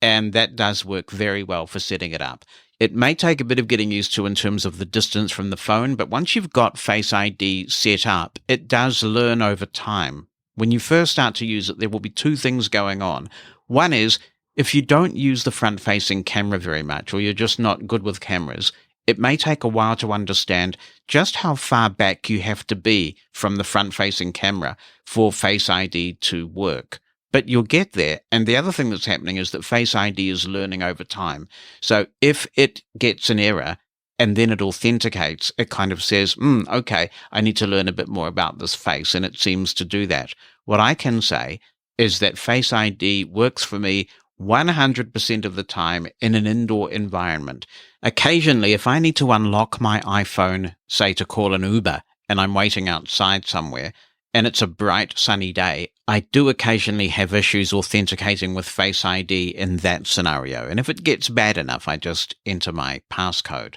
And that does work very well for setting it up. It may take a bit of getting used to in terms of the distance from the phone, but once you've got Face ID set up, it does learn over time. When you first start to use it, there will be two things going on. One is, if you don't use the front-facing camera very much, or you're just not good with cameras, it may take a while to understand just how far back you have to be from the front-facing camera for Face ID to work. But you'll get there. And the other thing that's happening is that Face ID is learning over time. So if it gets an error and then it authenticates, it kind of says, okay, I need to learn a bit more about this face. And it seems to do that. What I can say is that Face ID works for me 100% of the time in an indoor environment. Occasionally, if I need to unlock my iPhone, say to call an Uber, and I'm waiting outside somewhere, and it's a bright, sunny day, I do occasionally have issues authenticating with Face ID in that scenario. And if it gets bad enough, I just enter my passcode.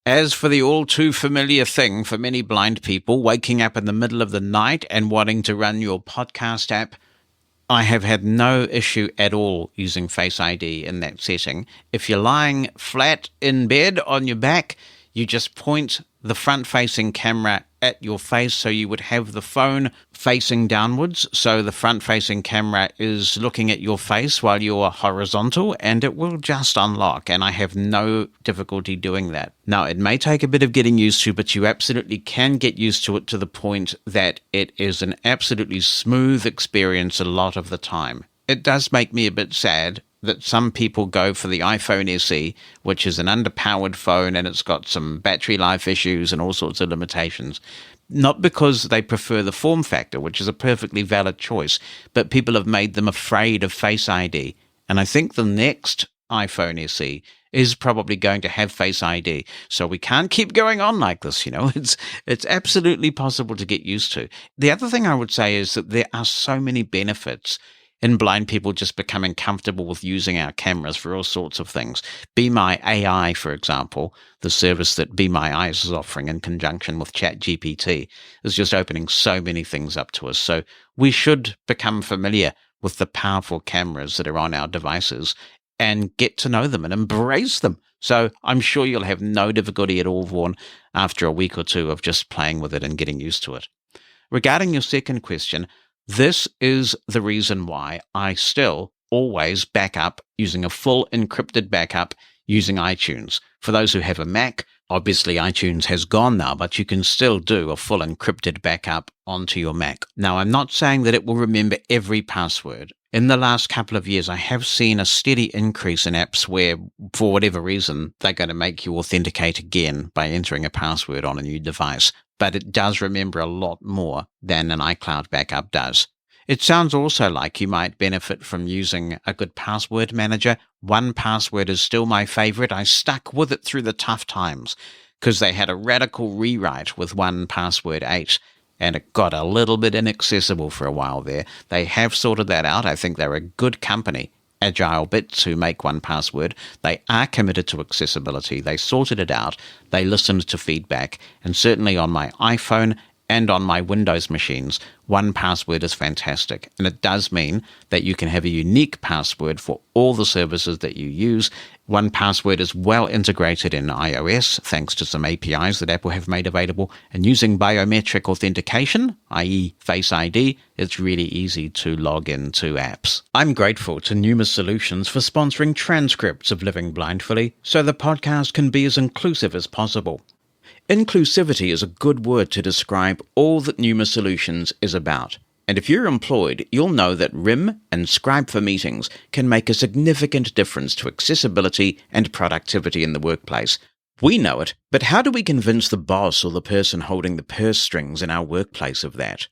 As for the all too familiar thing for many blind people, waking up in the middle of the night and wanting to run your podcast app, I have had no issue at all using Face ID in that setting. If you're lying flat in bed on your back, you just point the front-facing camera at your face, so you would have the phone facing downwards, so the front-facing camera is looking at your face while you're horizontal, and it will just unlock, and I have no difficulty doing that. Now, it may take a bit of getting used to, but you absolutely can get used to it to the point that it is an absolutely smooth experience a lot of the time. It does make me a bit sad that some people go for the iPhone SE, which is an underpowered phone and it's got some battery life issues and all sorts of limitations. Not because they prefer the form factor, which is a perfectly valid choice, but people have made them afraid of Face ID. And I think the next iPhone SE is probably going to have Face ID. So we can't keep going on like this, you know. It's absolutely possible to get used to. The other thing I would say is that there are so many benefits in blind people just becoming comfortable with using our cameras for all sorts of things. Be My AI, for example, the service that Be My Eyes is offering in conjunction with ChatGPT, is just opening so many things up to us. So we should become familiar with the powerful cameras that are on our devices and get to know them and embrace them. So I'm sure you'll have no difficulty at all, Vaughan, after a week or two of just playing with it and getting used to it. Regarding your second question, this is the reason why I still always back up using a full encrypted backup using iTunes. For those who have a Mac, obviously iTunes has gone now, but you can still do a full encrypted backup onto your Mac. Now, I'm not saying that it will remember every password. In the last couple of years, I have seen a steady increase in apps where, for whatever reason, they're going to make you authenticate again by entering a password on a new device. But it does remember a lot more than an iCloud backup does. It sounds also like you might benefit from using a good password manager. 1Password is still my favorite. I stuck with it through the tough times because they had a radical rewrite with 1Password 8, and it got a little bit inaccessible for a while there. They have sorted that out. I think they're a good company, Agile Bits, who make 1Password. They are committed to accessibility. They sorted it out. They listened to feedback. And certainly on my iPhone and on my Windows machines, 1Password is fantastic. And it does mean that you can have a unique password for all the services that you use. 1Password is well integrated in iOS, thanks to some APIs that Apple have made available. And using biometric authentication, i.e. Face ID, it's really easy to log into apps. I'm grateful to Numa Solutions for sponsoring transcripts of Living Blindfully, so the podcast can be as inclusive as possible. Inclusivity is a good word to describe all that Numa Solutions is about. And if you're employed, you'll know that RIM and Scribe for Meetings can make a significant difference to accessibility and productivity in the workplace. We know it, but how do we convince the boss or the person holding the purse strings in our workplace of that?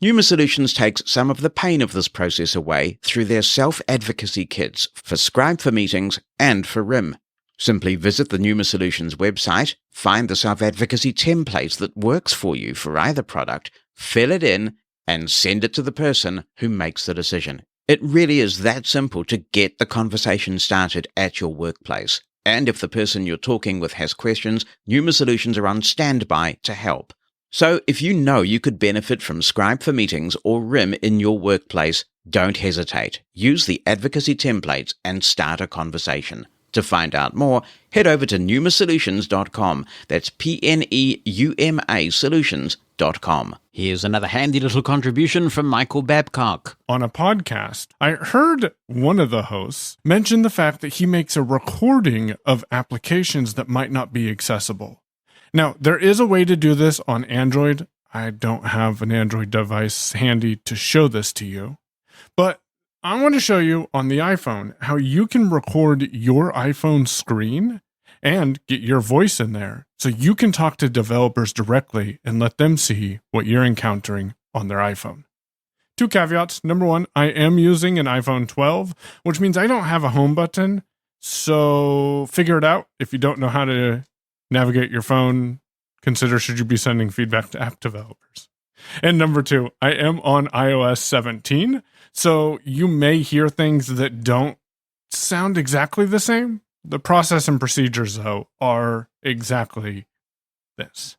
Numa Solutions takes some of the pain of this process away through their self-advocacy kits for Scribe for Meetings and for RIM. Simply visit the Numa Solutions website, find the self-advocacy template that works for you for either product, fill it in, and send it to the person who makes the decision. It really is that simple to get the conversation started at your workplace. And if the person you're talking with has questions, Numa Solutions are on standby to help. So if you know you could benefit from Scribe for Meetings or RIM in your workplace, don't hesitate. Use the advocacy templates and start a conversation. To find out more, head over to pneumasolutions.com. That's PNEUMA solutions.com. Here's another handy little contribution from Michael Babcock. On a podcast, I heard one of the hosts mention the fact that he makes a recording of applications that might not be accessible. Now, there is a way to do this on Android. I don't have an Android device handy to show this to you, but I want to show you on the iPhone how you can record your iPhone screen and get your voice in there so you can talk to developers directly and let them see what you're encountering on their iPhone. 2 caveats. Number 1, I am using an iPhone 12, which means I don't have a home button. So figure it out. If you don't know how to navigate your phone, consider should you be sending feedback to app developers. And number 2, I am on iOS 17. So you may hear things that don't sound exactly the same. The process and procedures, though, are exactly this.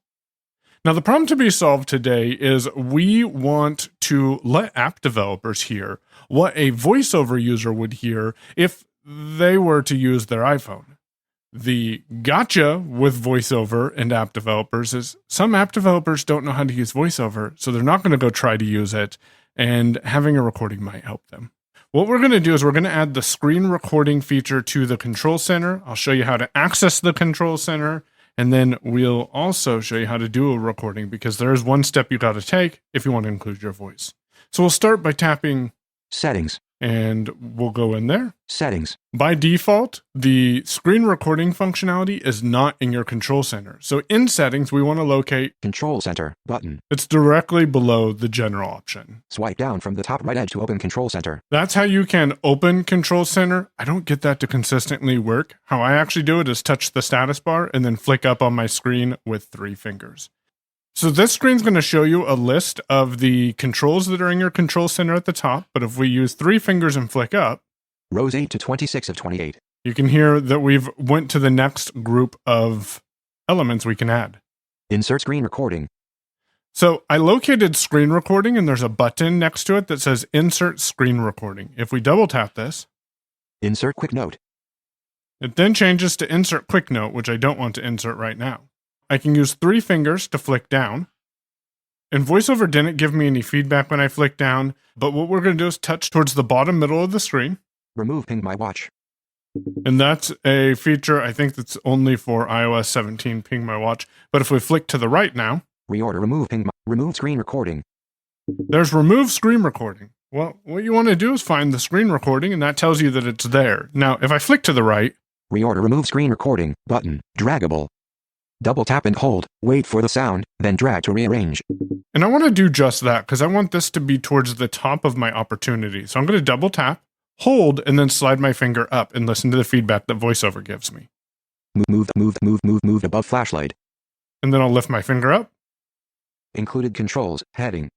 Now, the problem to be solved today is we want to let app developers hear what a VoiceOver user would hear if they were to use their iPhone. The gotcha with VoiceOver and app developers is some app developers don't know how to use VoiceOver, so they're not going to go try to use it. And having a recording might help them. What we're going to do is we're going to add the screen recording feature to the control center. I'll show you how to access the control center, and then we'll also show you how to do a recording because there is one step you got to take if you want to include your voice. So we'll start by tapping Settings. And we'll go in there. Settings. By default, the screen recording functionality is not in your control center. So in settings, we want to locate Control Center button. It's directly below the general option. Swipe down from the top right edge to open Control Center. That's how you can open Control Center. I don't get that to consistently work. How I actually do it is touch the status bar and then flick up on my screen with 3 fingers. So this screen's going to show you a list of the controls that are in your control center at the top, but if we use 3 fingers and flick up, rows 8 to 26 of 28. You can hear that we've went to the next group of elements we can add. Insert screen recording. So I located screen recording and there's a button next to it that says insert screen recording. If we double tap this, insert quick note. It then changes to insert quick note, which I don't want to insert right now. I can use 3 fingers to flick down. And VoiceOver didn't give me any feedback when I flicked down, but what we're going to do is touch towards the bottom middle of the screen. Remove Ping My Watch. And that's a feature I think that's only for iOS 17, Ping My Watch. But if we flick to the right now, reorder remove screen recording. There's remove screen recording. Well, what you want to do is find the screen recording, and that tells you that it's there. Now, if I flick to the right, reorder remove screen recording button, draggable. Double tap and hold, wait for the sound, then drag to rearrange. And I want to do just that because I want this to be towards the top of my opportunity. So I'm going to double tap, hold, and then slide my finger up and listen to the feedback that VoiceOver gives me. Move above flashlight. And then I'll lift my finger up. Included controls, heading.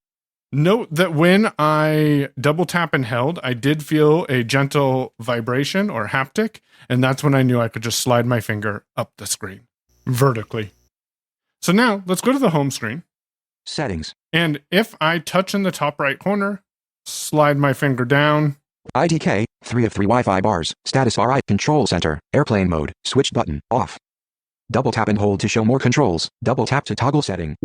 Note that when I double tap and held, I did feel a gentle vibration or haptic, and that's when I knew I could just slide my finger up the screen, vertically. So now, let's go to the home screen. Settings. And if I touch in the top right corner, slide my finger down. IDK, 3 of 3 Wi-Fi bars, status RI, control center, airplane mode, switch button, off. Double tap and hold to show more controls. Double tap to toggle setting.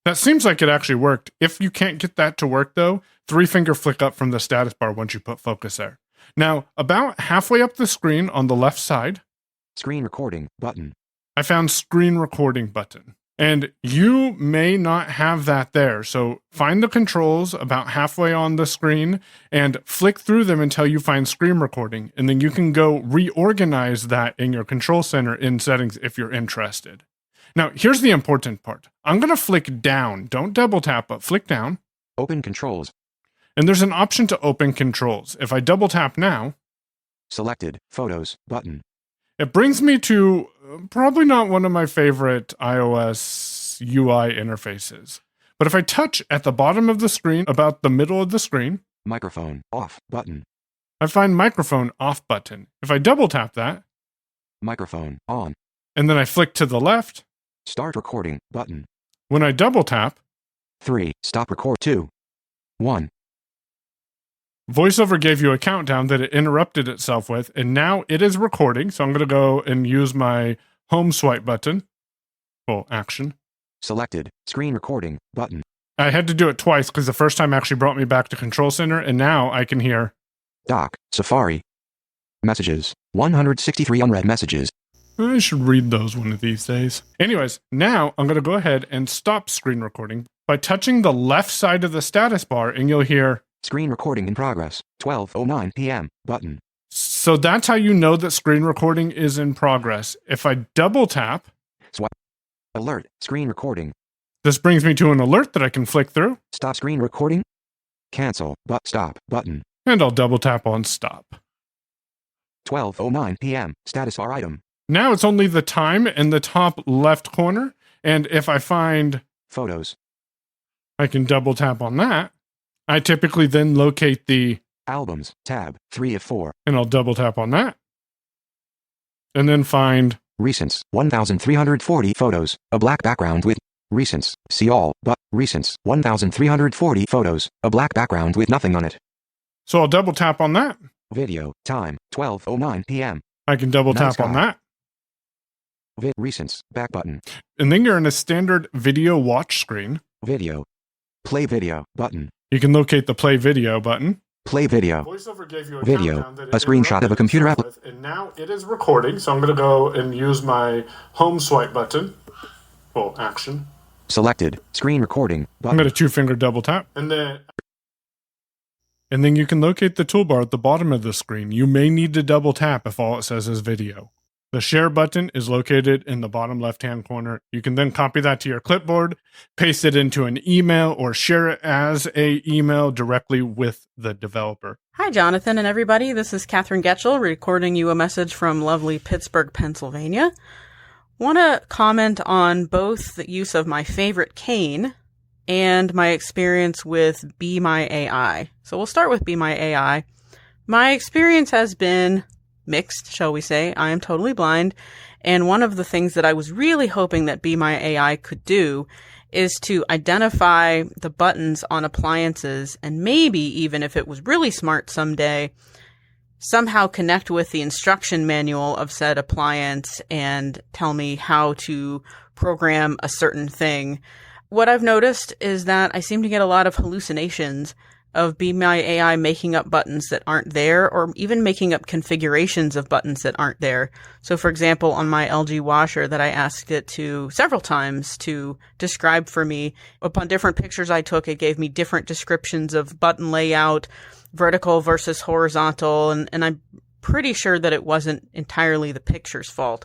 That seems like it actually worked. If you can't get that to work though, 3-finger flick up from the status bar once you put focus there. Now, about halfway up the screen on the left side, Screen recording button. I found screen recording button. And you may not have that there. So find the controls about halfway on the screen and flick through them until you find screen recording. And then you can go reorganize that in your control center in settings if you're interested. Now, here's the important part. I'm going to flick down. Don't double tap, but flick down. Open controls. And there's an option to open controls. If I double tap now, Selected photos button. it brings me to probably not one of my favorite iOS UI interfaces. But if I touch at the bottom of the screen, about the middle of the screen, Microphone off button. I find microphone off button. If I double tap that, Microphone on. and then I flick to the left, Start recording button. when I double tap, 3. Stop record 2. 1. VoiceOver gave you a countdown that it interrupted itself with, and now it is recording. So I'm going to go and use my home swipe button. Full action. Selected screen recording button. I had to do it twice because the first time actually brought me back to Control Center, and now I can hear. Dock, Safari. Messages. 163 unread messages. I should read those one of these days. Anyways, now I'm going to go ahead and stop screen recording by touching the left side of the status bar, and you'll hear. Screen recording in progress. 12:09 p.m. button. So that's how you know that screen recording is in progress. If I double tap, Swipe. Alert. Screen recording. this brings me to an alert that I can flick through, Stop screen recording. Cancel. But stop button. and I'll double tap on stop. 12:09 p.m. Status bar item. Now it's only the time in the top left corner, and if I find Photos. I can double tap on that, I typically then locate the, Albums. Tab. 3 of 4. and I'll double tap on that, and then find, Recents. 1,340 photos. A black background with recents. See all. But recents. 1,340 photos. A black background with nothing on it. so I'll double tap on that. Video. Time. 12:09 p.m. I can double Nice tap on guy. that. Recents. Back button. And then you're in a standard video watch screen. Video. Play video button. You can locate the play video button. Play video. VoiceOver gave you a Video. countdown that A it screenshot of a computer interrupted itself with, and now it is recording, so I'm going to go and use my home swipe button. Full action. Selected. Screen recording I'm button. going to 2-finger double tap, and then you can locate the toolbar at the bottom of the screen. You may need to double tap if all it says is video. The share button is located in the bottom left-hand corner. You can then copy that to your clipboard, paste it into an email, or share it as a email directly with the developer. Hi, Jonathan and everybody. This is Catherine Getchell recording you a message from lovely Pittsburgh, Pennsylvania. Want to comment on both the use of my favorite cane and my experience with Be My AI. So we'll start with Be My AI. My experience has been mixed, shall we say. I am totally blind, and one of the things that I was really hoping that Be My AI could do is to identify the buttons on appliances, and maybe even if it was really smart someday, somehow connect with the instruction manual of said appliance and tell me how to program a certain thing. What I've noticed is that I seem to get a lot of hallucinations of Be My AI making up buttons that aren't there, or even making up configurations of buttons that aren't there. So for example, on my LG washer that I asked it to several times to describe for me, upon different pictures I took, it gave me different descriptions of button layout, vertical versus horizontal, and I'm pretty sure that it wasn't entirely the picture's fault.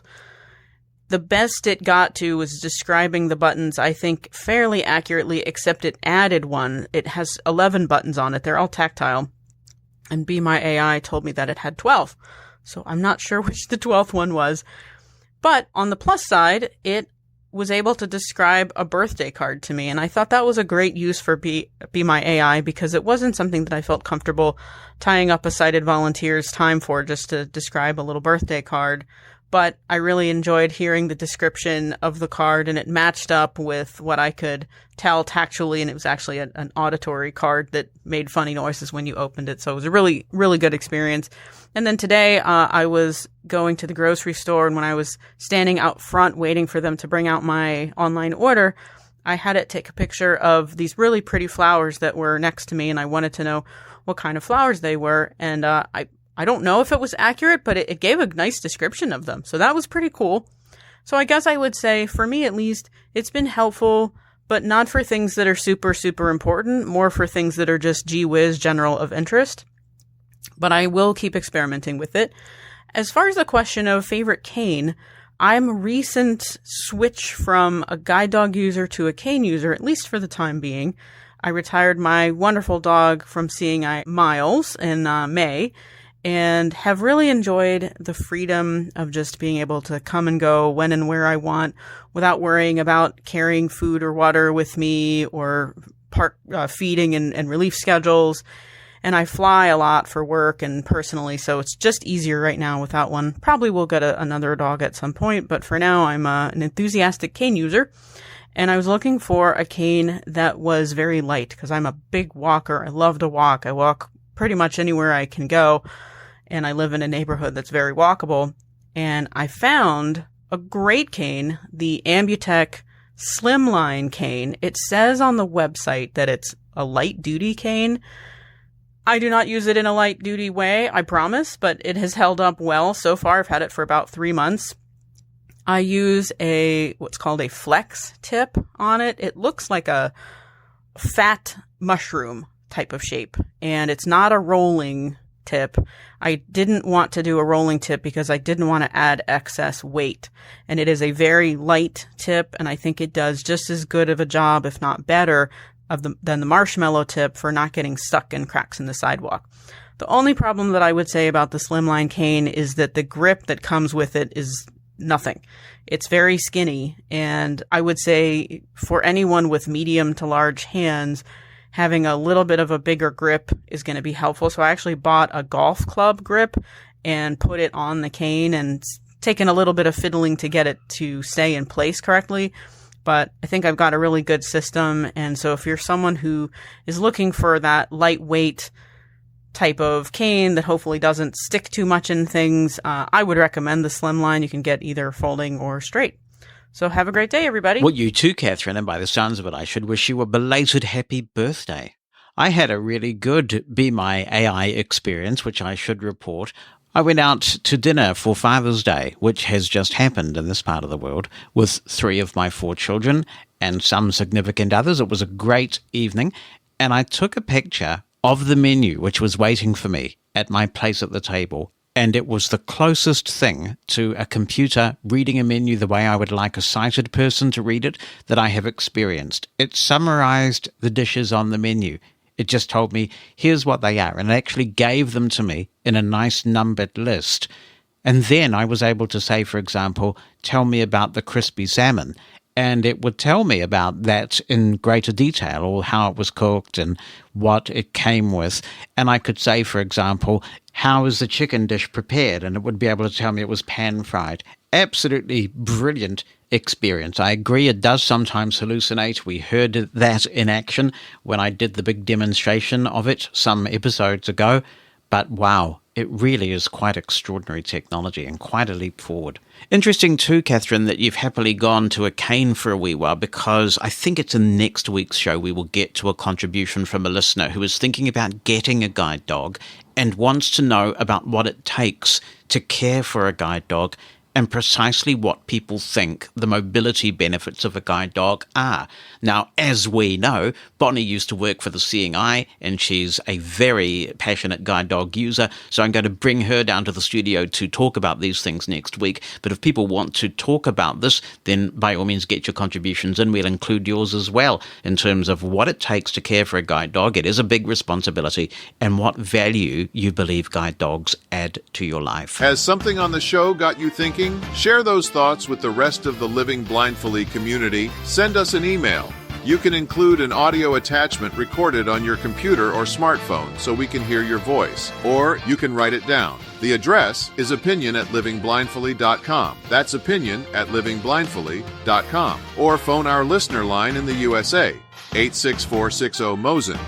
The best it got to was describing the buttons, I think, fairly accurately, except it added one. It has 11 buttons on it. They're all tactile. And Be My AI told me that it had 12. So I'm not sure which the 12th one was. But on the plus side, it was able to describe a birthday card to me. And I thought that was a great use for Be My AI, because it wasn't something that I felt comfortable tying up a sighted volunteer's time for just to describe a little birthday card. but I really enjoyed hearing the description of the card, and it matched up with what I could tell tactually, and it was actually an auditory card that made funny noises when you opened it. So it was a really, really good experience. And then today, I was going to the grocery store, and when I was standing out front waiting for them to bring out my online order, I had it take a picture of these really pretty flowers that were next to me, and I wanted to know what kind of flowers they were. And I don't know if it was accurate, but it gave a nice description of them. So that was pretty cool. So I guess I would say, for me at least, it's been helpful, but not for things that are super, super important, more for things that are just gee whiz general of interest. But I will keep experimenting with it. As far as the question of favorite cane, I'm a recent switch from a guide dog user to a cane user, at least for the time being. I retired my wonderful dog from seeing Miles in May, and have really enjoyed the freedom of just being able to come and go when and where I want without worrying about carrying food or water with me or park feeding and relief schedules. And I fly a lot for work and personally, so it's just easier right now without one. Probably will get another dog at some point, but for now I'm an enthusiastic cane user. And I was looking for a cane that was very light because I'm a big walker. I love to walk. I walk pretty much anywhere I can go. And I live in a neighborhood that's very walkable. And I found a great cane, the Ambutech Slimline cane. It says on the website that it's a light-duty cane. I do not use it in a light-duty way, I promise, but it has held up well so far. I've had it for about 3 months. I use what's called a flex tip on it. It looks like a fat mushroom type of shape, and it's not a rolling tip. I didn't want to do a rolling tip because I didn't want to add excess weight. And it is a very light tip, and I think it does just as good of a job, if not better, than the marshmallow tip for not getting stuck in cracks in the sidewalk. The only problem that I would say about the Slimline cane is that the grip that comes with it is nothing. It's very skinny, and I would say for anyone with medium to large hands, having a little bit of a bigger grip is going to be helpful. So I actually bought a golf club grip and put it on the cane, and it's taken a little bit of fiddling to get it to stay in place correctly. But I think I've got a really good system. And so if you're someone who is looking for that lightweight type of cane that hopefully doesn't stick too much in things, I would recommend the Slimline. You can get either folding or straight. So have a great day, everybody. Well, you too, Catherine, and by the sounds of it, I should wish you a belated happy birthday. I had a really good Be My AI experience, which I should report. I went out to dinner for Father's Day, which has just happened in this part of the world, with 3 of my 4 children and some significant others. It was a great evening, and I took a picture of the menu, which was waiting for me at my place at the table. And it was the closest thing to a computer reading a menu the way I would like a sighted person to read it that I have experienced. It summarized the dishes on the menu. It just told me, here's what they are. And it actually gave them to me in a nice numbered list. And then I was able to say, for example, tell me about the crispy salmon. And it would tell me about that in greater detail, or how it was cooked and what it came with. And I could say, for example, how is the chicken dish prepared? And it would be able to tell me it was pan-fried. Absolutely brilliant experience. I agree it does sometimes hallucinate. We heard that in action when I did the big demonstration of it some episodes ago. But wow, it really is quite extraordinary technology and quite a leap forward. Interesting too, Catherine, that you've happily gone to a cane for a wee while, because I think it's in next week's show we will get to a contribution from a listener who is thinking about getting a guide dog and wants to know about what it takes to care for a guide dog and precisely what people think the mobility benefits of a guide dog are. Now, as we know, Bonnie used to work for the Seeing Eye, and she's a very passionate guide dog user, so I'm going to bring her down to the studio to talk about these things next week. But if people want to talk about this, then by all means get your contributions, and we'll include yours as well in terms of what it takes to care for a guide dog. It is a big responsibility, and what value you believe guide dogs add to your life. Has something on the show got you thinking? Share those thoughts with the rest of the Living Blindfully community. Send us an email, You can include an audio attachment recorded on your computer or smartphone so we can hear your voice, or you can write it down. The address is opinion@livingblindfully.com. That's opinion@livingblindfully.com. Or phone our listener line in the USA, 86460-MOSEN.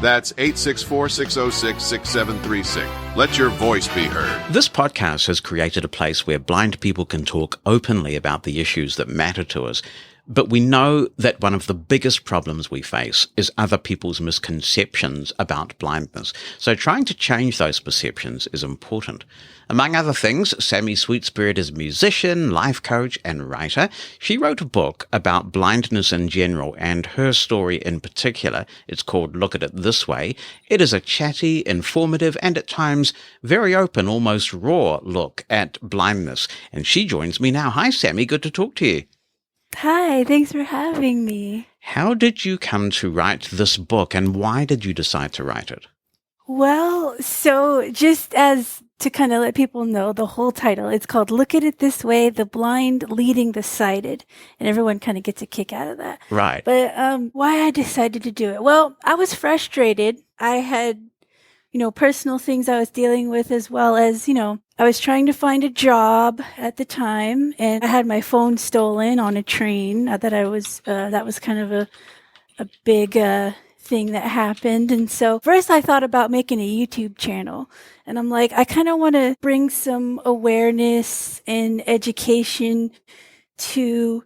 That's 864-606-6736. Let your voice be heard. This podcast has created a place where blind people can talk openly about the issues that matter to us. But we know that one of the biggest problems we face is other people's misconceptions about blindness. So trying to change those perceptions is important. Among other things, Sammy Sweet Spirit is a musician, life coach, and writer. She wrote a book about blindness in general and her story in particular. It's called Look at It This Way. It is a chatty, informative, and at times very open, almost raw look at blindness. And she joins me now. Hi, Sammy. Good to talk to you. Hi, thanks for having me. How did you come to write this book, and why did you decide to write it? Well, so just as to kind of let people know the whole title, it's called Look at It This Way, The Blind Leading the Sighted. And everyone kind of gets a kick out of that. Right. But why I decided to do it? Well, I was frustrated. I had, personal things I was dealing with, as well as, I was trying to find a job at the time, and I had my phone stolen on a train. That was kind of a big thing that happened. And so first I thought about making a YouTube channel, and I'm like, I kind of want to bring some awareness and education to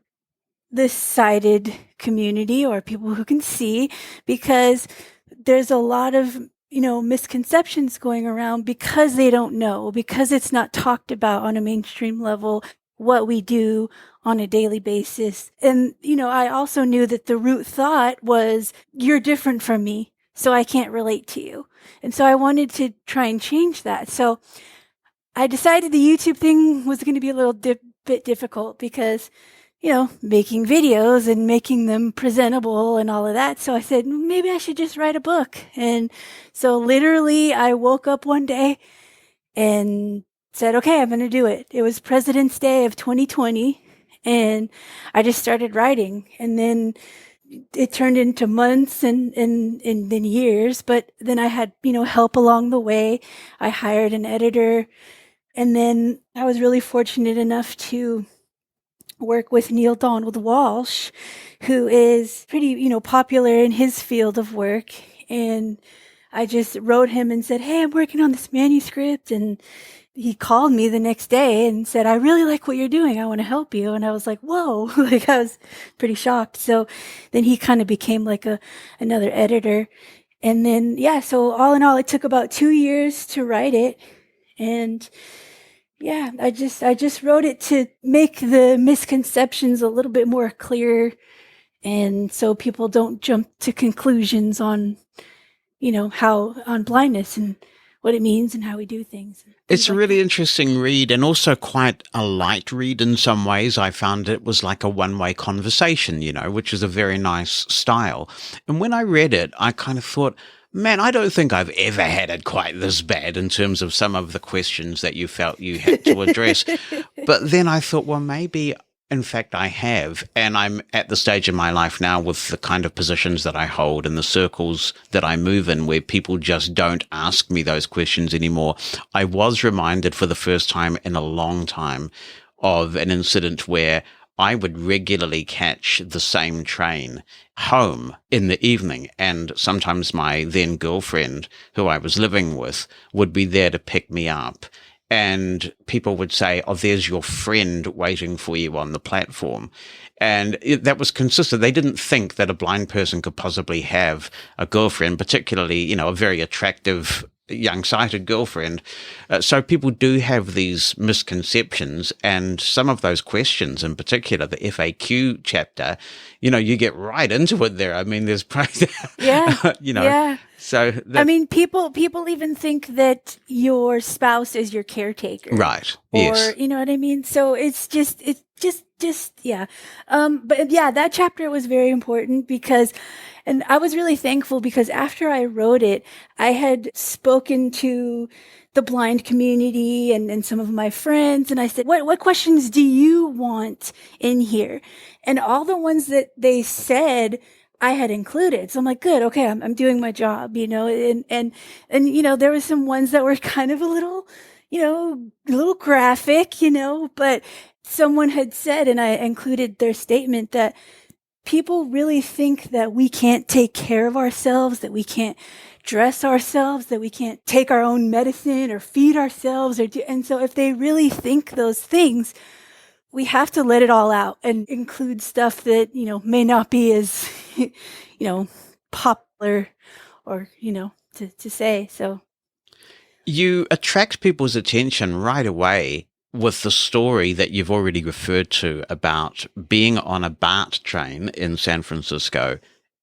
the sighted community, or people who can see, because there's a lot of misconceptions going around because they don't know, because it's not talked about on a mainstream level, what we do on a daily basis. And, I also knew that the root thought was, you're different from me, so I can't relate to you. And so I wanted to try and change that. So I decided the YouTube thing was going to be a little bit difficult because, making videos and making them presentable and all of that. So I said, maybe I should just write a book. And so literally I woke up one day and said, okay, I'm going to do it. It was President's Day of 2020. And I just started writing. And then it turned into months and then years. But then I had, help along the way. I hired an editor. And then I was really fortunate enough to work with Neil Donald Walsh, who is pretty, popular in his field of work. And I just wrote him and said, hey, I'm working on this manuscript. And he called me the next day and said, I really like what you're doing. I want to help you. And I was like, whoa, I was pretty shocked. So then he kind of became like another editor. And then, so all in all, it took about 2 years to write it. And yeah, I just wrote it to make the misconceptions a little bit more clear, and so people don't jump to conclusions on, how on blindness and what it means and how we do things. It's a really interesting read, and also quite a light read in some ways. I found it was like a one-way conversation, which is a very nice style. And when I read it, I kind of thought, man, I don't think I've ever had it quite this bad in terms of some of the questions that you felt you had to address. But then I thought, well, maybe, in fact, I have. And I'm at the stage in my life now with the kind of positions that I hold and the circles that I move in where people just don't ask me those questions anymore. I was reminded for the first time in a long time of an incident where I would regularly catch the same train home in the evening, and sometimes my then girlfriend, who I was living with, would be there to pick me up. And people would say, oh, there's your friend waiting for you on the platform. And that was consistent. They didn't think that a blind person could possibly have a girlfriend, particularly, a very attractive young sighted girlfriend. So people do have these misconceptions, and some of those questions, in particular, the FAQ chapter, you get right into it there. I mean, there's probably, Yeah. So people even think that your spouse is your caretaker. Right. Or, yes. you know what I mean? So it's just, yeah. But yeah, that chapter was very important because, and I was really thankful because after I wrote it, I had spoken to the blind community and some of my friends. And I said, what questions do you want in here? And all the ones that they said I had included. So I'm like, good, okay, I'm doing my job, and there were some ones that were kind of a little graphic, but someone had said, and I included their statement, that people really think that we can't take care of ourselves, that we can't dress ourselves, that we can't take our own medicine or feed ourselves, and so if they really think those things, we have to let it all out and include stuff that, may not be as, popular or, to say. So you attract people's attention right away with the story that you've already referred to about being on a BART train in San Francisco,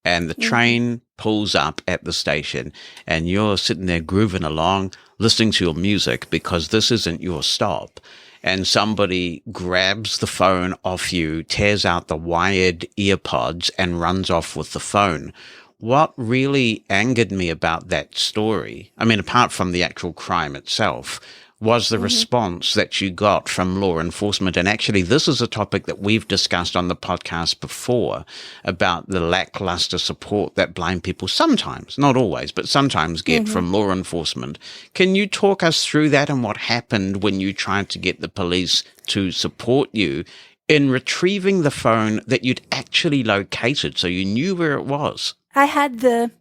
and the train pulls up at the station and you're sitting there grooving along, listening to your music because this isn't your stop. And somebody grabs the phone off you, tears out the wired earpods, and runs off with the phone. What really angered me about that story, I mean, apart from the actual crime itself, was the response that you got from law enforcement. And actually, this is a topic that we've discussed on the podcast before, about the lackluster support that blind people sometimes, not always, but sometimes get from law enforcement. Can you talk us through that and what happened when you tried to get the police to support you in retrieving the phone that you'd actually located, so you knew where it was? I had the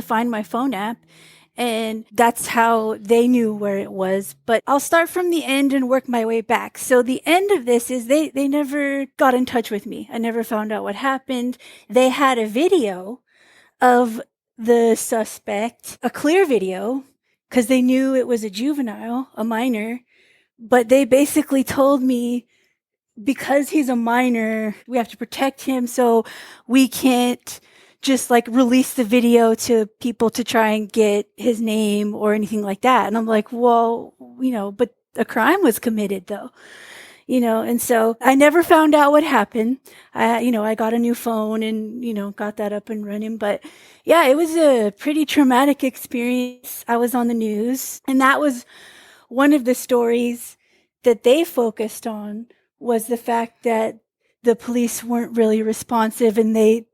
Find My Phone app, and that's how they knew where it was. But I'll start from the end and work my way back. So the end of this is they never got in touch with me. I never found out what happened. They had a video of the suspect, a clear video, because they knew it was a juvenile, a minor. But they basically told me, because he's a minor, we have to protect him, so we can't just release the video to people to try and get his name or anything like that. And I'm like, well, but a crime was committed though, and so I never found out what happened. I got a new phone and, got that up and running. But yeah, it was a pretty traumatic experience. I was on the news, and that was one of the stories that they focused on, was the fact that the police weren't really responsive, and they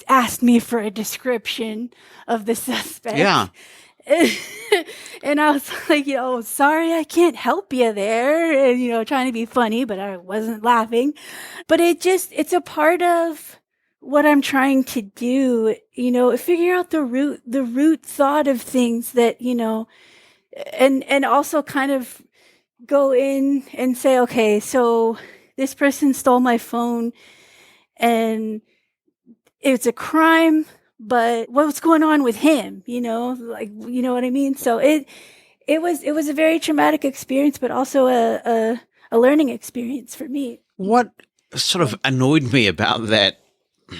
asked me for a description of the suspect. Yeah. And I was like, sorry, I can't help you there. And, trying to be funny, but I wasn't laughing. But it's a part of what I'm trying to do, figure out the root thought of things that, and also kind of go in and say, okay, so this person stole my phone and it's a crime, but what's going on with him? You know what I mean? So it was a very traumatic experience, but also a learning experience for me. What sort of annoyed me about that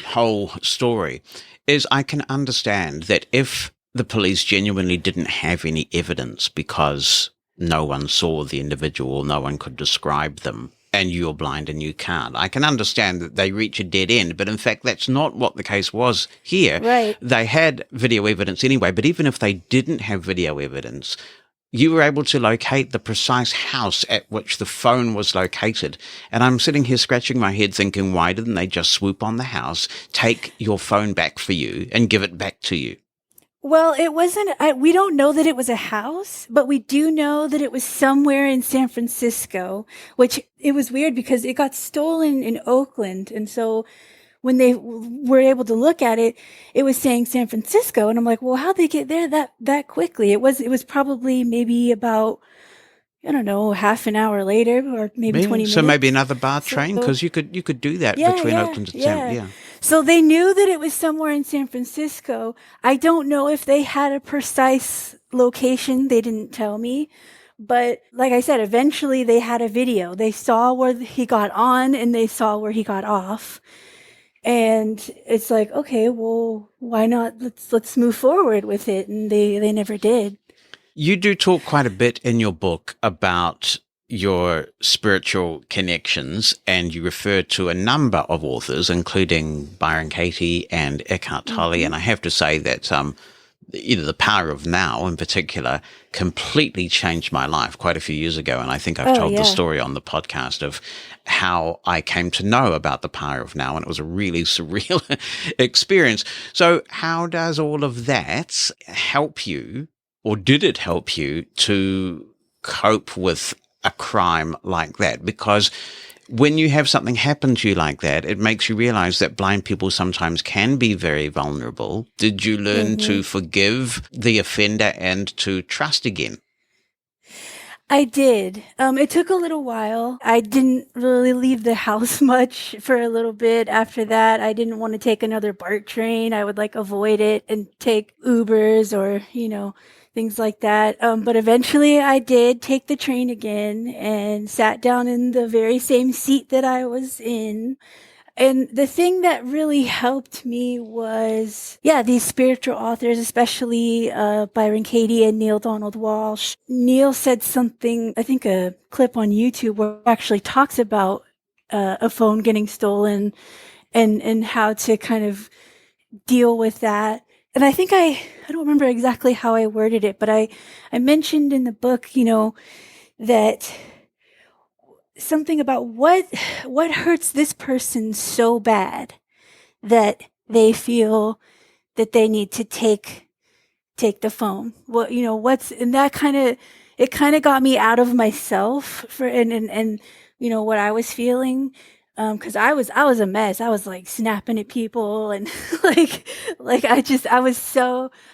whole story is I can understand that if the police genuinely didn't have any evidence because no one saw the individual, no one could describe them, and you're blind and you can't, I can understand that they reach a dead end. But in fact, that's not what the case was here. Right. They had video evidence anyway, but even if they didn't have video evidence, you were able to locate the precise house at which the phone was located. And I'm sitting here scratching my head thinking, why didn't they just swoop on the house, take your phone back for you, and give it back to you? Well, it wasn't, we don't know that it was a house, but we do know that it was somewhere in San Francisco, which it was weird because it got stolen in Oakland. And so when they were able to look at it, it was saying San Francisco. And I'm like, well, how'd they get there that quickly? It was probably maybe about, I don't know, half an hour later, or maybe 20 minutes. So maybe another BART train, because you could do that between Oakland and San. Yeah. So they knew that it was somewhere in San Francisco. I don't know if they had a precise location. They didn't tell me. But like I said, eventually they had a video. They saw where he got on and they saw where he got off. And it's like, okay, well, why not? Let's move forward with it. And they never did. You do talk quite a bit in your book about your spiritual connections, and you refer to a number of authors, including Byron Katie and Eckhart Tolle. And I have to say that the power of now in particular completely changed my life quite a few years ago. And I think I've told the story on the podcast of how I came to know about the power of now. And it was a really surreal experience. So how does all of that help you, or did it help you to cope with a crime like that? Because when you have something happen to you like that, it makes you realize that blind people sometimes can be very vulnerable. Did you learn to forgive the offender and to trust again? I did. It took a little while. I didn't really leave the house much for a little bit after that. I didn't want to take another BART train. I would avoid it and take Ubers or, things like that. But eventually I did take the train again and sat down in the very same seat that I was in. And the thing that really helped me was, these spiritual authors, especially Byron Katie and Neil Donald Walsh. Neil said something, I think a clip on YouTube, where he actually talks about a phone getting stolen and how to kind of deal with that. And I think I don't remember exactly how I worded it, but I mentioned in the book, that something about what hurts this person so bad that they feel that they need to take the phone. Well, and that kind of got me out of myself and what I was feeling. 'Cause I was a mess. I was snapping at people and I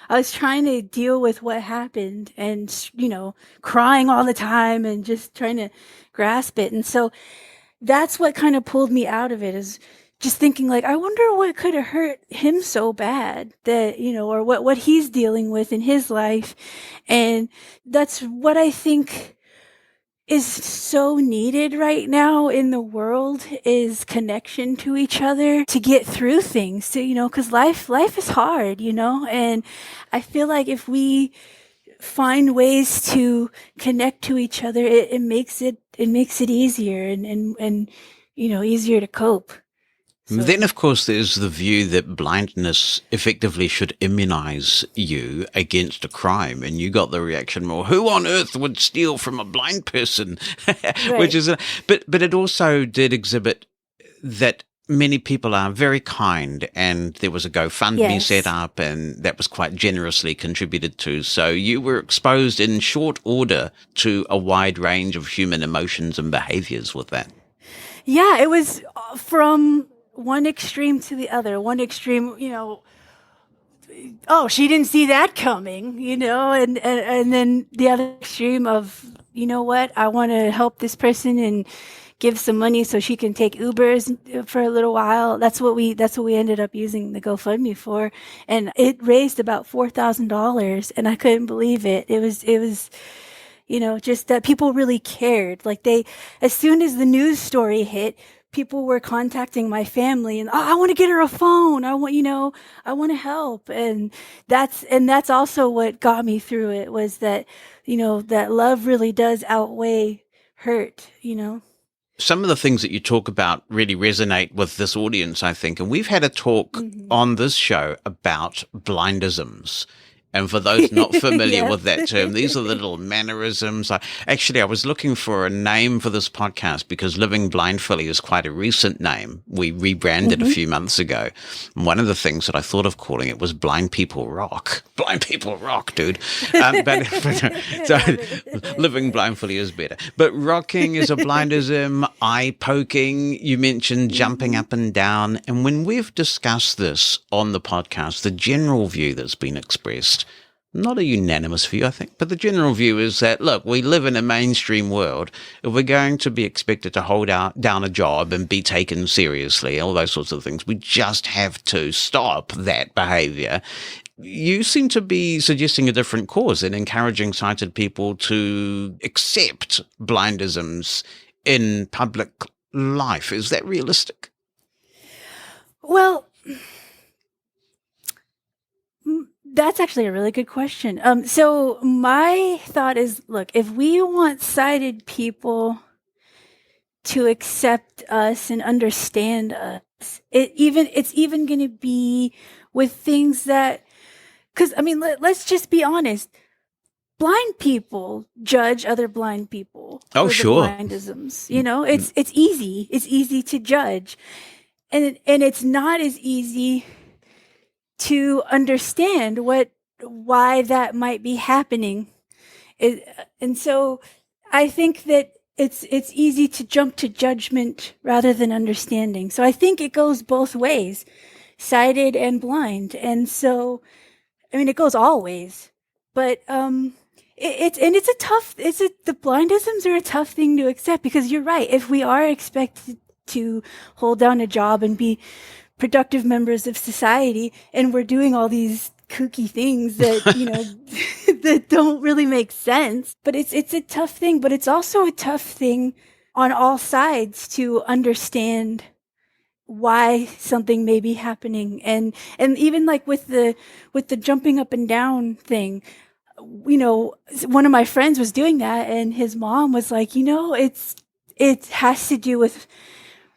was trying to deal with what happened and, crying all the time and just trying to grasp it. And so that's what kind of pulled me out of it, is just thinking I wonder what could have hurt him so bad that, or what he's dealing with in his life. And that's what I think is so needed right now in the world, is connection to each other to get through things, because life is hard, and I feel like if we find ways to connect to each other, it makes it easier and easier to cope. So. Then, of course, there's the view that blindness effectively should immunize you against a crime. And you got the reaction, well, who on earth would steal from a blind person? Right. Which is, but it also did exhibit that many people are very kind, and there was a GoFundMe set up, and that was quite generously contributed to. So you were exposed in short order to a wide range of human emotions and behaviors with that. Yeah, it was from one extreme to the other. One extreme, oh, she didn't see that coming, and then the other extreme of, what, I want to help this person and give some money so she can take Ubers for a little while. That's what we ended up using the GoFundMe for. And it raised about $4,000, and I couldn't believe it. It was, just that people really cared. As soon as the news story hit, people were contacting my family and, I want to get her a phone. I want to help. And that's also what got me through it, was that, that love really does outweigh hurt, Some of the things that you talk about really resonate with this audience, I think. And we've had a talk on this show about blindisms. And for those not familiar with that term, these are the little mannerisms. I was looking for a name for this podcast because Living Blindfully is quite a recent name. We rebranded a few months ago. And one of the things that I thought of calling it was Blind People Rock. Blind People Rock, dude. So Living Blindfully is better. But rocking is a blindism, eye poking. You mentioned jumping up and down. And when we've discussed this on the podcast, the general view that's been expressed, not a unanimous view, I think, but the general view is that, look, we live in a mainstream world. If we're going to be expected to hold down a job and be taken seriously, all those sorts of things, we just have to stop that behavior. You seem to be suggesting a different cause and encouraging sighted people to accept blindisms in public life. Is that realistic? Well, that's actually a really good question. So my thought is, look, if we want sighted people to accept us and understand us, it's even going to be with things that because I mean, let's just be honest. Blind people judge other blind people. Oh, for sure. The blindisms. You know, it's easy. It's easy to judge, and it's not as easy to understand why that might be happening. And so I think that it's easy to jump to judgment rather than understanding. So I think it goes both ways, sighted and blind. And so, I mean, it goes all ways, but, the blindisms are a tough thing to accept, because you're right. If we are expected to hold down a job and be productive members of society, and we're doing all these kooky things that, you know, that don't really make sense, but it's a tough thing, but it's also a tough thing on all sides to understand why something may be happening. And even like with the jumping up and down thing, you know, one of my friends was doing that, and his mom was like, you know, it has to do with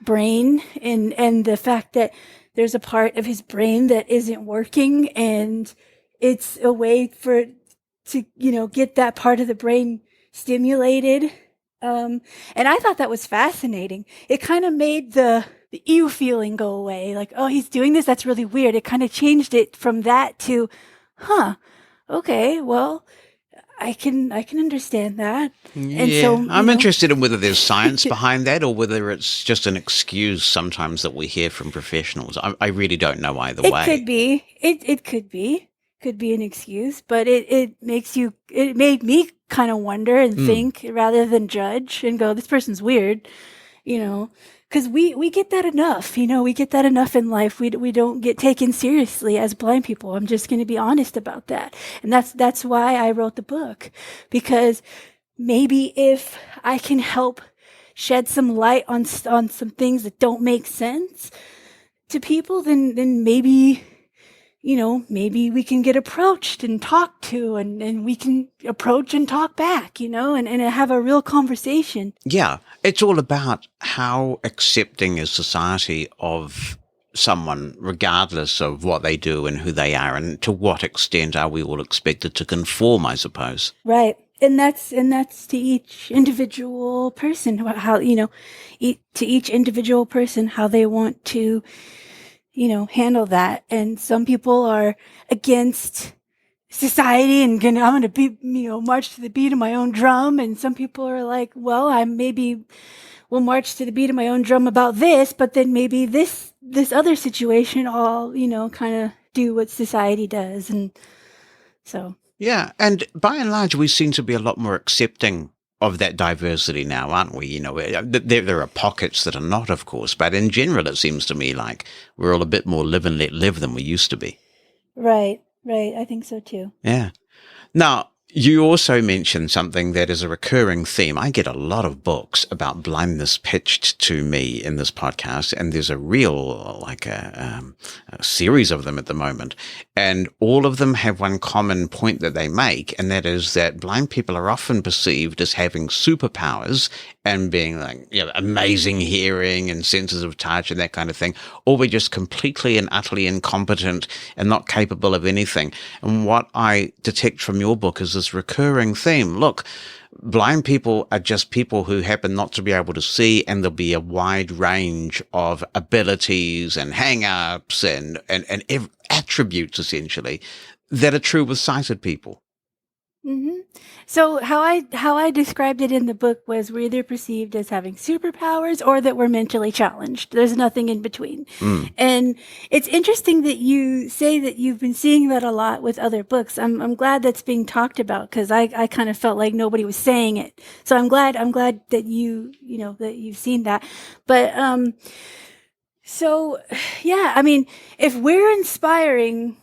brain and the fact that there's a part of his brain that isn't working, and it's a way to, you know, get that part of the brain stimulated. And I thought that was fascinating. It kind of made the ew feeling go away. Like, oh, he's doing this? That's really weird. It kind of changed it from that to, okay, well, I can understand that. Yeah, and so, I'm interested in whether there's science behind that, or whether it's just an excuse sometimes that we hear from professionals. I really don't know either way. It could be. It could be an excuse, but it made me kind of wonder and think rather than judge and go, this person's weird, you know. Because we get that enough, you know, we get that enough in life. We don't get taken seriously as blind people. I'm just going to be honest about that. And that's why I wrote the book, because maybe if I can help shed some light on some things that don't make sense to people, then maybe, you know, maybe we can get approached and talked to, and we can approach and talk back, you know, and have a real conversation. Yeah, it's all about how accepting is society of someone, regardless of what they do and who they are, and to what extent are we all expected to conform, I suppose. Right. And that's to each individual person, how, you know, to each individual person, how they want to, you know, handle that. And some people are against society and I'm going to be, you know, march to the beat of my own drum. And some people are like, well, I maybe will march to the beat of my own drum about this, but then maybe this other situation, I'll, you know, kind of do what society does. And so. Yeah. And by and large, we seem to be a lot more accepting of that diversity now, aren't we? You know, there are pockets that are not, of course, but in general, it seems to me like we're all a bit more live and let live than we used to be. Right. I think so too. Yeah. Now, you also mentioned something that is a recurring theme. I get a lot of books about blindness pitched to me in this podcast, and there's a real, like a series of them at the moment. And all of them have one common point that they make, and that is that blind people are often perceived as having superpowers and being like, you know, amazing hearing and senses of touch and that kind of thing, or we're just completely and utterly incompetent and not capable of anything. And what I detect from your book is this recurring theme. Look, blind people are just people who happen not to be able to see, and there'll be a wide range of abilities and hang-ups and attributes, essentially, that are true with sighted people. Mm-hmm. So how I described it in the book was we're either perceived as having superpowers or that we're mentally challenged. There's nothing in between. And it's interesting that you say that you've been seeing that a lot with other books. I'm glad that's being talked about, because I kind of felt like nobody was saying it. So I'm glad that you know, that you've seen that. But so yeah, I mean, if we're inspiring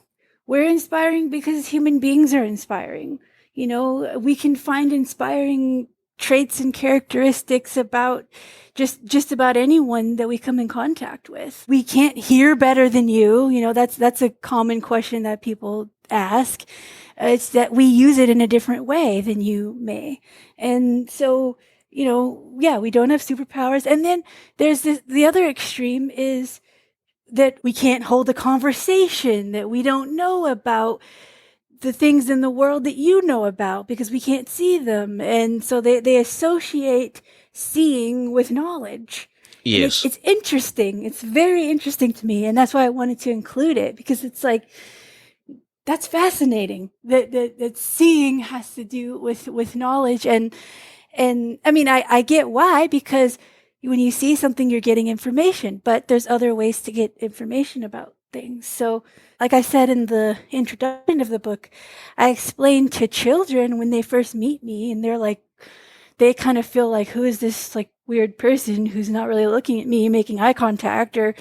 because human beings are inspiring. You know, we can find inspiring traits and characteristics about just about anyone that we come in contact with. We can't hear better than you. You know, that's a common question that people ask. It's that we use it in a different way than you may. And so, you know, yeah, we don't have superpowers. And then there's the other extreme is that we can't hold a conversation, that we don't know about the things in the world that you know about because we can't see them. And so they associate seeing with knowledge. Yes. It's interesting. It's very interesting to me. And that's why I wanted to include it, because it's like, that's fascinating that seeing has to do with knowledge. And I mean, I get why, because when you see something, you're getting information, but there's other ways to get information about things. So like I said in the introduction of the book, I explain to children when they first meet me, and they're like, they kind of feel like, who is this like weird person who's not really looking at me, making eye contact, or,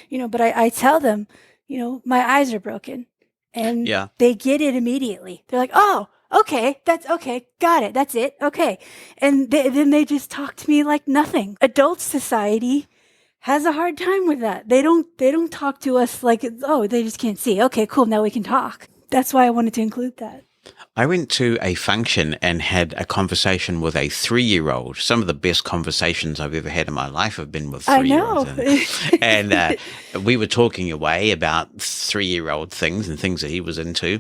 but I tell them, my eyes are broken, and they get it immediately. They're like, oh, okay, that's okay. Got it. That's it. Okay. And then they just talk to me like nothing. Adult society has a hard time with that. They don't talk to us like, oh, they just can't see. Okay, cool. Now we can talk. That's why I wanted to include that. I went to a function and had a conversation with a 3-year-old. Some of the best conversations I've ever had in my life have been with 3-year-olds. And we were talking away about 3-year-old things and things that he was into.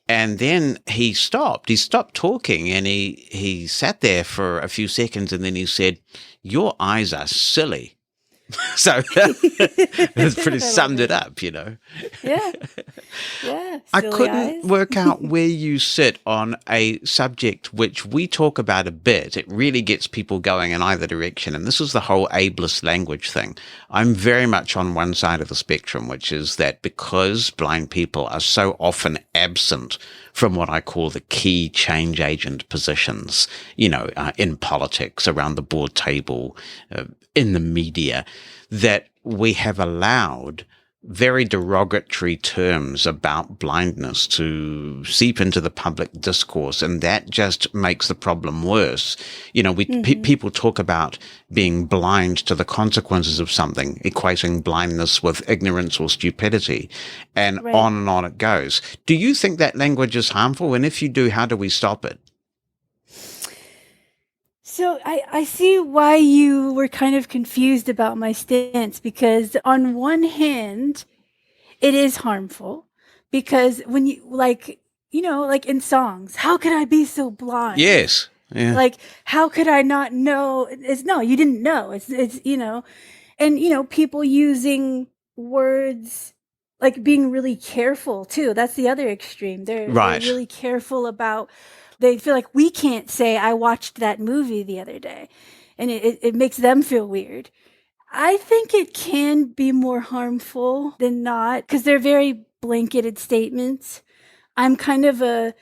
And then he stopped. He stopped talking, and he sat there for a few seconds, and then he said, "Your eyes are silly." So that's pretty summed it up, Yeah. I couldn't work out where you sit on a subject which we talk about a bit. It really gets people going in either direction. And this is the whole ableist language thing. I'm very much on one side of the spectrum, which is that because blind people are so often absent from what I call the key change agent positions, in politics, around the board table, in the media, that we have allowed very derogatory terms about blindness to seep into the public discourse, and that just makes the problem worse. People talk about being blind to the consequences of something, equating blindness with ignorance or stupidity, and on it goes. Do you think that language is harmful? And if you do, how do we stop it? So I see why you were kind of confused about my stance, because on one hand, it is harmful, because when you like in songs, how could I be so blind? Yes. Yeah. Like, how could I not know? No, you didn't know. It's and people using words, like being really careful too. That's the other extreme. They're really careful about. They feel like we can't say, I watched that movie the other day, and it makes them feel weird. I think it can be more harmful than not, because they're very blanketed statements. I'm kind of a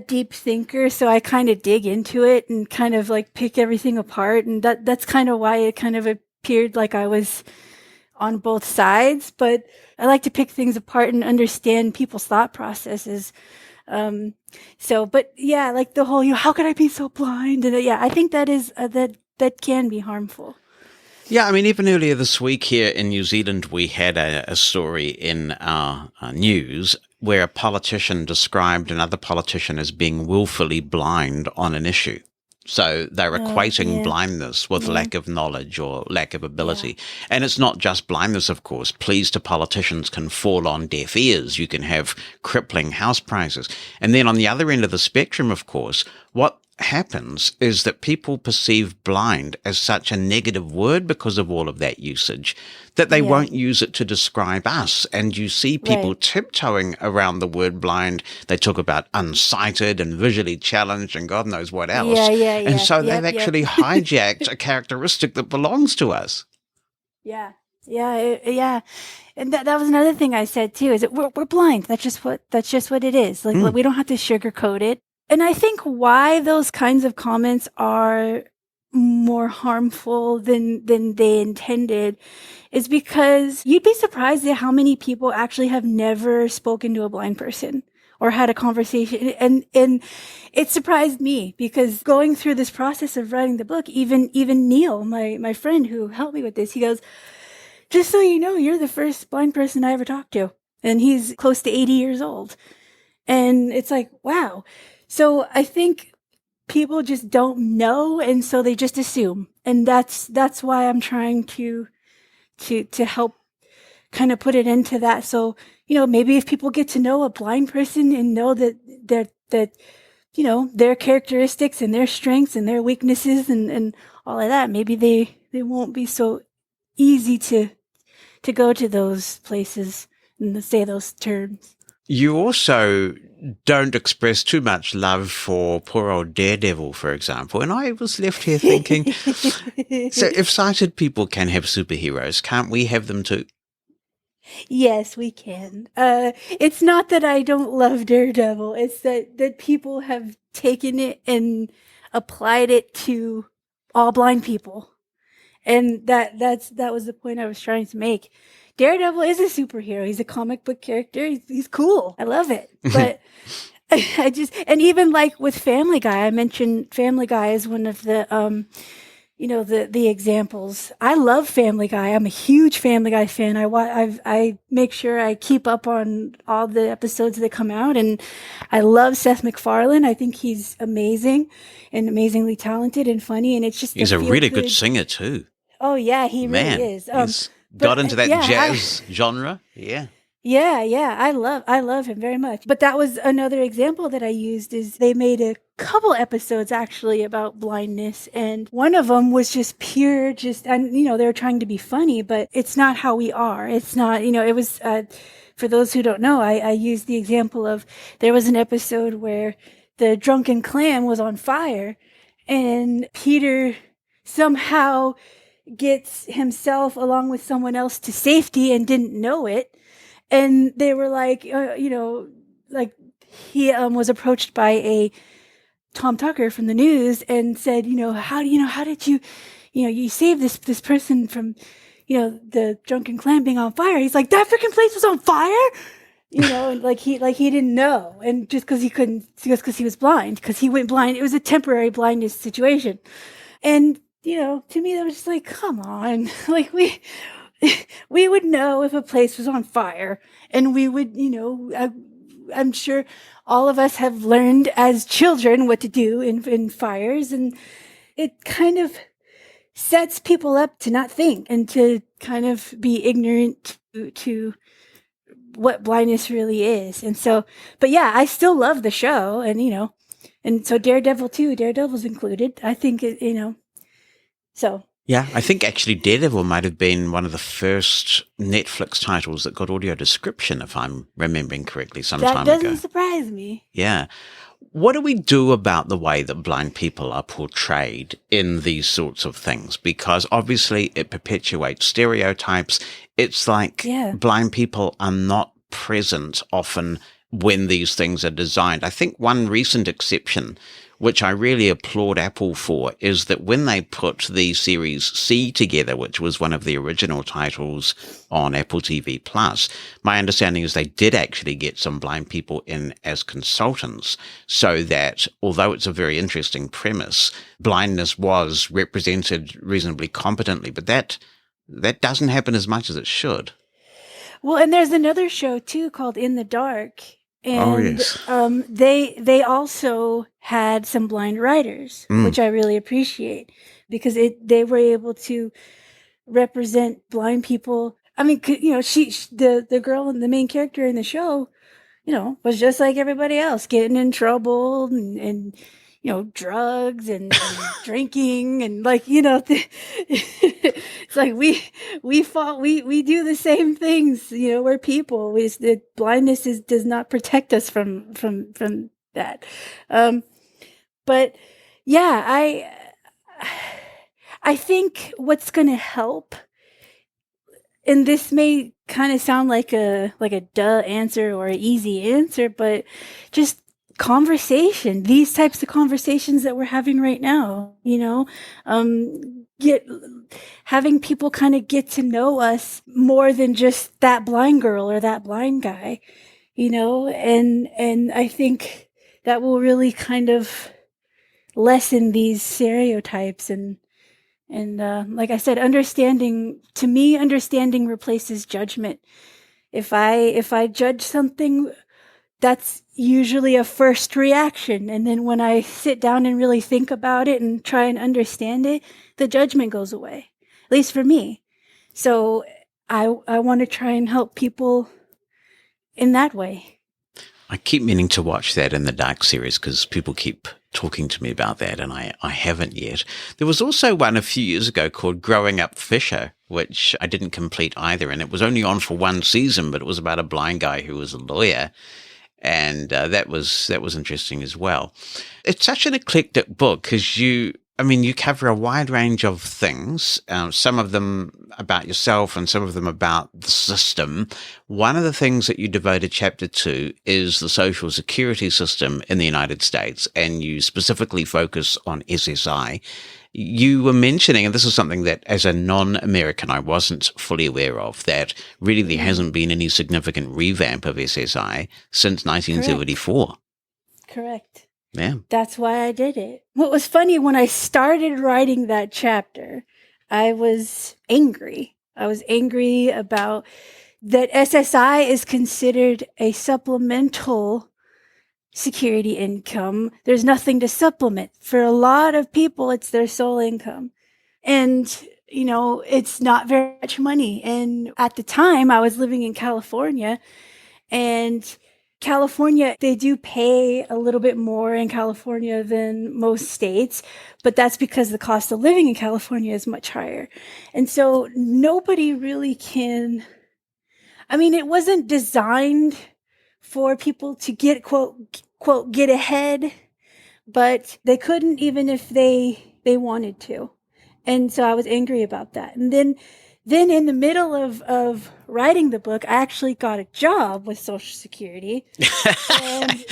deep thinker, so I kind of dig into it and kind of like pick everything apart. And that's kind of why it kind of appeared like I was on both sides. But I like to pick things apart and understand people's thought processes. But yeah, like the whole, how could I be so blind? And I think that is, that can be harmful. Yeah, I mean, even earlier this week here in New Zealand, we had a story in our news where a politician described another politician as being willfully blind on an issue. So they're equating blindness with lack of knowledge or lack of ability. Yeah. And it's not just blindness, of course. Pleas to politicians can fall on deaf ears. You can have crippling house prices. And then on the other end of the spectrum, of course, what happens is that people perceive blind as such a negative word because of all of that usage that they won't use it to describe us. And you see people tiptoeing around the word blind. They talk about unsighted and visually challenged and God knows what else. And so they've actually hijacked a characteristic that belongs to us. Yeah. And that was another thing I said too, is that we're blind. That's just what it is. Like we don't have to sugarcoat it. And I think why those kinds of comments are more harmful than they intended is because you'd be surprised at how many people actually have never spoken to a blind person or had a conversation. And it surprised me, because going through this process of writing the book, even Neil, my friend who helped me with this, he goes, just so you know, you're the first blind person I ever talked to. And he's close to 80 years old. And it's like, wow. So I think people just don't know, and so they just assume. And that's why I'm trying to help kind of put it into that. So, maybe if people get to know a blind person and know that their characteristics and their strengths and their weaknesses and all of that, maybe they won't be so easy to go to those places and say those terms. You also don't express too much love for poor old Daredevil, for example. And I was left here thinking, so if sighted people can have superheroes, can't we have them too? Yes, we can. It's not that I don't love Daredevil. It's that people have taken it and applied it to all blind people. And that was the point I was trying to make. Daredevil is a superhero. He's a comic book character. He's cool. I love it. But and even like with Family Guy, I mentioned Family Guy as one of the, the examples. I love Family Guy. I'm a huge Family Guy fan. I make sure I keep up on all the episodes that come out, and I love Seth MacFarlane. I think he's amazing and amazingly talented and funny, and it's just he's a really good singer too. Oh yeah, he really is. He's got into that jazz genre. Yeah. Yeah. I love him very much. But that was another example that I used. Is they made a couple episodes actually about blindness, and one of them was just pure, and they were trying to be funny, but it's not how we are. It's not, it was, for those who don't know, I used the example of, there was an episode where the drunken clam was on fire, and Peter somehow gets himself along with someone else to safety and didn't know it. And they were like, like he was approached by a Tom Tucker from the news and said, how did you, you saved this person from, the drunken clam being on fire. He's like, that freaking place was on fire. And like he didn't know. And just because he was blind, because he went blind, it was a temporary blindness situation. And, to me, that was just like, come on, like we would know if a place was on fire, and we would, I'm sure all of us have learned as children what to do in fires, and it kind of sets people up to not think and to kind of be ignorant to what blindness really is. And so, but yeah, I still love the show, and, and so Daredevil too, Daredevil's included. I think, so. Yeah, I think actually Daredevil might have been one of the first Netflix titles that got audio description, if I'm remembering correctly, some time ago. That doesn't surprise me. Yeah. What do we do about the way that blind people are portrayed in these sorts of things? Because obviously it perpetuates stereotypes. It's like blind people are not present often when these things are designed. I think one recent exception, which I really applaud Apple for, is that when they put the Series C together, which was one of the original titles on Apple TV Plus, my understanding is they did actually get some blind people in as consultants, so that although it's a very interesting premise, blindness was represented reasonably competently, but that doesn't happen as much as it should. Well, and there's another show too called In the Dark. And they also had some blind writers, which I really appreciate, because they were able to represent blind people. I mean, the girl and the main character in the show, was just like everybody else, getting in trouble and drugs and drinking and it's like we do the same things. We're people. The blindness does not protect us from that. But yeah, I think what's going to help, and this may kind of sound like a duh answer or an easy answer, but just conversation, these types of conversations that we're having right now, having people kind of get to know us more than just that blind girl or that blind guy, and I think that will really kind of lessen these stereotypes and like I said, understanding replaces judgment. If I judge something, that's usually a first reaction. And then when I sit down and really think about it and try and understand it, the judgment goes away, at least for me. So I want to try and help people in that way. I keep meaning to watch that in the Dark series because people keep talking to me about that, and I haven't yet. There was also one a few years ago called Growing Up Fisher, which I didn't complete either, and it was only on for one season, but it was about a blind guy who was a lawyer, and that was interesting as well. It's such an eclectic book because you cover a wide range of things, some of them about yourself and some of them about the system. One of the things that you devote a chapter to is the Social Security system in the United States, and you specifically focus on SSI. You were mentioning, and this is something that as a non-American I wasn't fully aware of, that really there hasn't been any significant revamp of SSI since 1974. Correct. Yeah. That's why I did it. What was funny, when I started writing that chapter, I was angry. I was angry about that SSI is considered a supplemental security income. There's nothing to supplement. For a lot of people, it's their sole income. And, it's not very much money. And at the time, I was living in California, and California, they do pay a little bit more in California than most states, but that's because the cost of living in California is much higher. And so nobody really can, it wasn't designed for people to get, quote, get ahead, but they couldn't even if they wanted to. And so I was angry about that. And then in the middle of writing the book, I actually got a job with Social Security, and,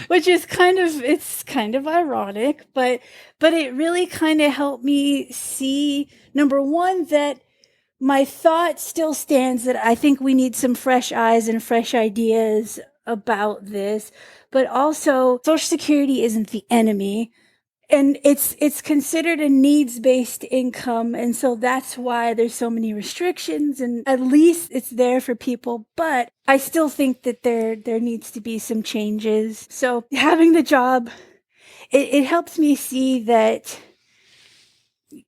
which is kind of ironic, but it really kind of helped me see, number one, that my thought still stands that I think we need some fresh eyes and fresh ideas about this, but also Social Security isn't the enemy. And it's considered a needs-based income, and so that's why there's so many restrictions, and at least it's there for people, but I still think that there needs to be some changes. So having the job, it helps me see that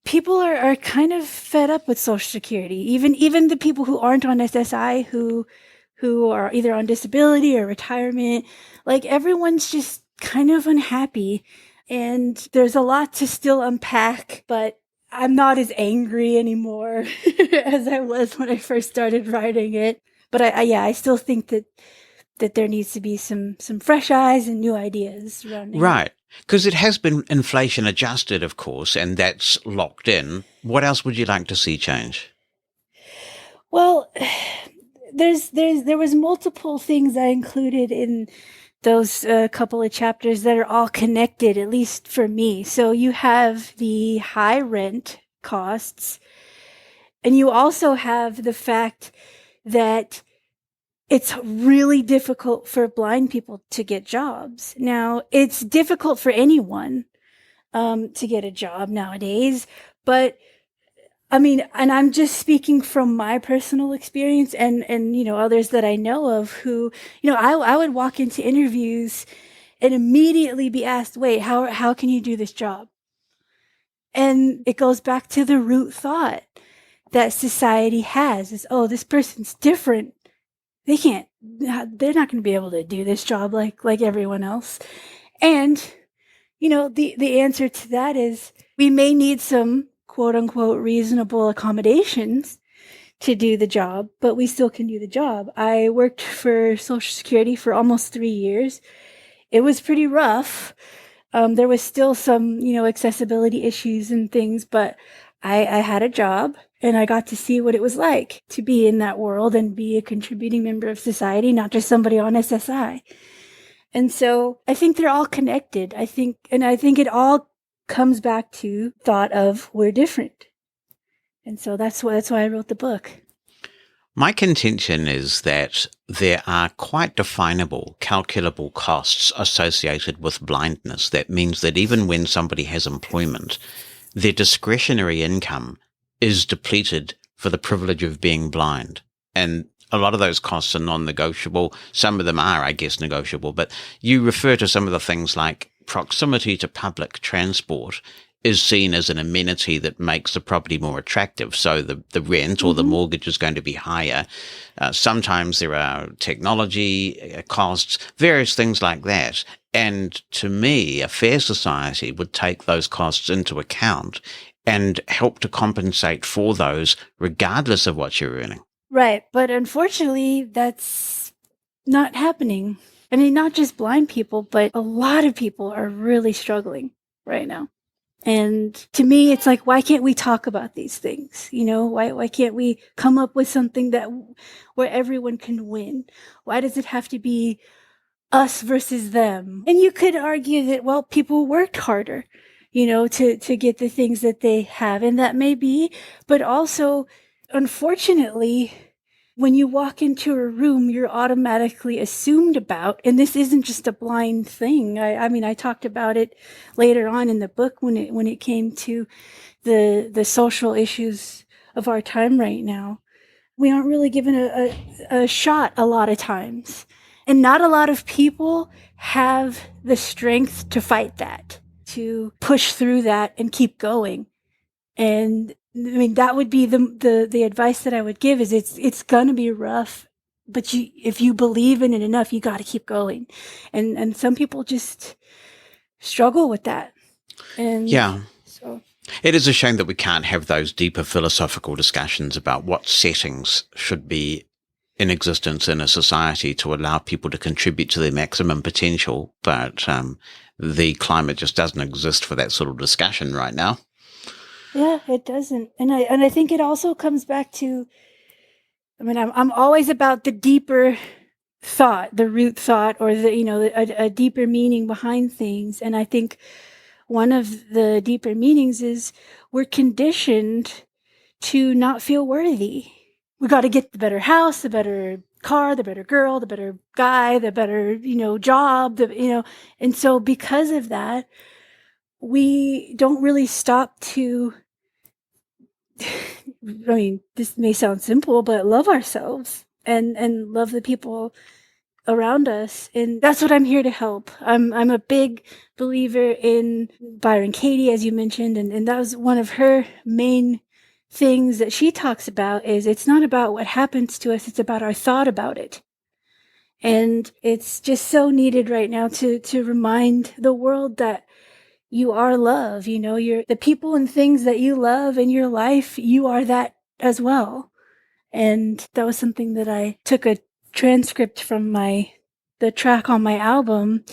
people are kind of fed up with Social Security. Even the people who aren't on SSI, who are either on disability or retirement, like everyone's just kind of unhappy. And there's a lot to still unpack, but I'm not as angry anymore as I was when I first started writing it. But I still think that there needs to be some fresh eyes and new ideas around it. Right. Because it has been inflation adjusted, of course, and that's locked in. What else would you like to see change? Well, there was multiple things I included in those couple of chapters that are all connected, at least for me. So you have the high rent costs, and you also have the fact that it's really difficult for blind people to get jobs. Now, it's difficult for anyone to get a job nowadays, but and I'm just speaking from my personal experience and others that I know of who, I would walk into interviews and immediately be asked, wait, how can you do this job? And it goes back to the root thought that society has is, oh, this person's different. They're not going to be able to do this job like everyone else. And, the answer to that is we may need some quote unquote reasonable accommodations to do the job, but we still can do the job. I worked for Social Security for almost 3 years. It was pretty rough. There was still some, accessibility issues and things, but I had a job and I got to see what it was like to be in that world and be a contributing member of society, not just somebody on SSI. And so I think they're all connected. I think it all comes back to thought of we're different. And so that's why I wrote the book. My contention is that there are quite definable, calculable costs associated with blindness. That means that even when somebody has employment, their discretionary income is depleted for the privilege of being blind. And a lot of those costs are non-negotiable. Some of them are, I guess, negotiable. But you refer to some of the things like proximity to public transport is seen as an amenity that makes the property more attractive. So the rent or the mortgage is going to be higher. Sometimes there are technology costs, various things like that. And to me, a fair society would take those costs into account and help to compensate for those regardless of what you're earning. Right. But unfortunately, that's not happening. I mean, not just blind people, but a lot of people are really struggling right now. And to me, it's like, why can't we talk about these things? You know, why can't we come up with something that where everyone can win? Why does it have to be us versus them? And you could argue that, well, people worked harder, you know, to get the things that they have. And that may be, but also, unfortunately, when you walk into a room, you're automatically assumed about, and this isn't just a blind thing. I mean, I talked about it later on in the book when it came to the social issues of our time right now. We aren't really given a shot a lot of times. And not a lot of people have the strength to fight that, to push through that and keep going. And I mean, that would be the advice that I would give is it's going to be rough, but if you believe in it enough, you got to keep going. And some people just struggle with that. And yeah. So it is a shame that we can't have those deeper philosophical discussions about what settings should be in existence in a society to allow people to contribute to their maximum potential. But the climate just doesn't exist for that sort of discussion right now. Yeah, it doesn't. And I think it also comes back to, I mean, I'm always about the deeper thought, the root thought, or a deeper meaning behind things. And I think one of the deeper meanings is we're conditioned to not feel worthy. We got to get the better house, the better car, the better girl, the better guy, the better, job, and so because of that, we don't really stop to, I mean, this may sound simple, but love ourselves and love the people around us. And that's what I'm here to help. I'm a big believer in Byron Katie, as you mentioned, and that was one of her main things that she talks about is it's not about what happens to us, it's about our thought about it. And it's just so needed right now to remind the world that you are love, you're the people and things that you love in your life, you are that as well. And that was something that I took a transcript from the track on my album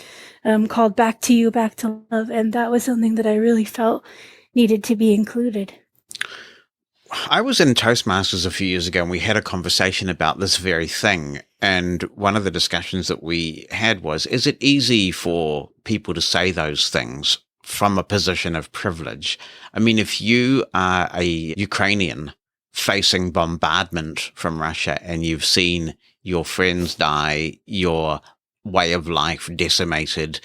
called Back to You, Back to Love. And that was something that I really felt needed to be included. I was in Toastmasters a few years ago and we had a conversation about this very thing. And one of the discussions that we had was, is it easy for people to say those things from a position of privilege? I mean, if you are a Ukrainian facing bombardment from Russia and you've seen your friends die, your way of life decimated,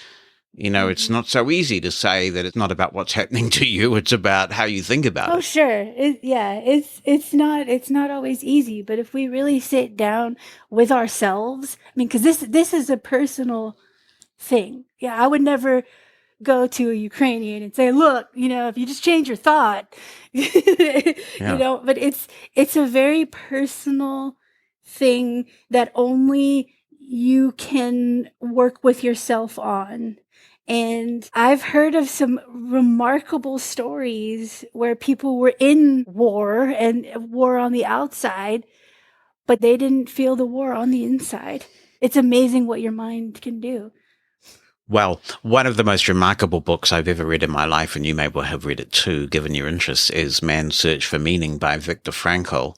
it's not so easy to say that it's not about what's happening to you. It's about how you think about it. Oh, sure. It's not always easy. But if we really sit down with ourselves, I mean, because this is a personal thing. Yeah, I would never go to a Ukrainian and say, look, if you just change your thought, but it's a very personal thing that only you can work with yourself on. And I've heard of some remarkable stories where people were in war and war on the outside, but they didn't feel the war on the inside. It's amazing what your mind can do. Well, one of the most remarkable books I've ever read in my life, and you may well have read it too, given your interests, is Man's Search for Meaning by Viktor Frankl.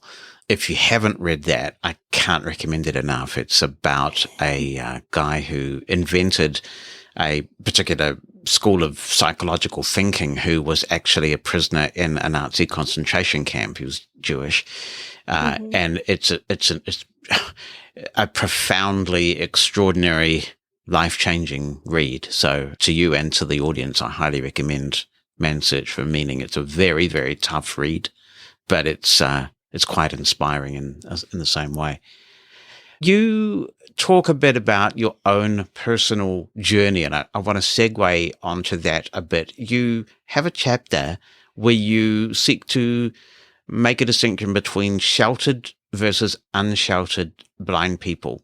If you haven't read that, I can't recommend it enough. It's about a guy who invented a particular school of psychological thinking who was actually a prisoner in a Nazi concentration camp. He was Jewish. And it's a profoundly extraordinary, life-changing read. So to you and to the audience, I highly recommend Man's Search for Meaning. It's a very, very tough read, but it's quite inspiring in the same way. You talk a bit about your own personal journey, and I want to segue onto that a bit. You have a chapter where you seek to make a distinction between sheltered versus unsheltered blind people.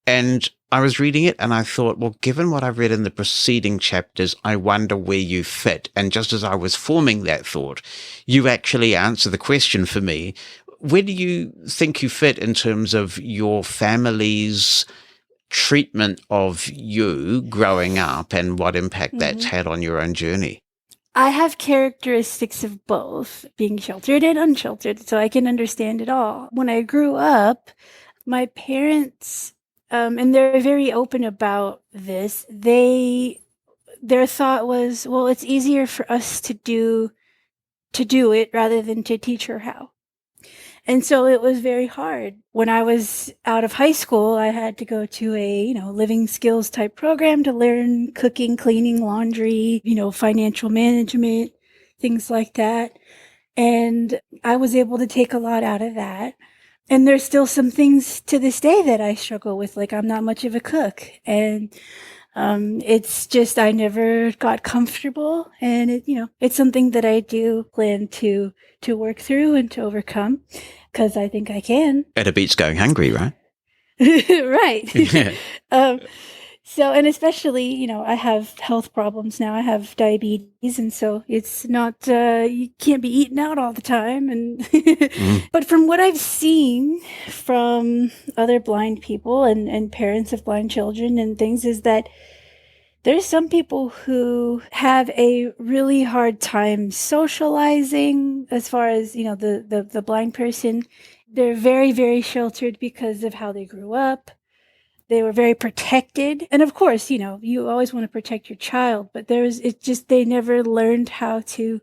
And I was reading it and I thought, well, given what I've read in the preceding chapters, I wonder where you fit. And just as I was forming that thought, you actually answer the question for me. Where do you think you fit in terms of your family's treatment of you growing up and what impact that's had on your own journey? I have characteristics of both, being sheltered and unsheltered, so I can understand it all. When I grew up, my parents, and they're very open about this, their thought was, well, it's easier for us to do it rather than to teach her how. And so it was very hard. When I was out of high school, I had to go to a, living skills type program to learn cooking, cleaning, laundry, financial management, things like that. And I was able to take a lot out of that. And there's still some things to this day that I struggle with, like I'm not much of a cook. And it's just I never got comfortable, and it's something that I do plan to work through and to overcome, because I think I can. Better beats going hungry, right? Right. Yeah. So, and especially, I have health problems now. I have diabetes, and so it's not, you can't be eating out all the time. And, but from what I've seen from other blind people and parents of blind children and things, is that there's some people who have a really hard time socializing as far as, the blind person. They're very, very sheltered because of how they grew up. They were very protected. And of course, you always want to protect your child, but they never learned how to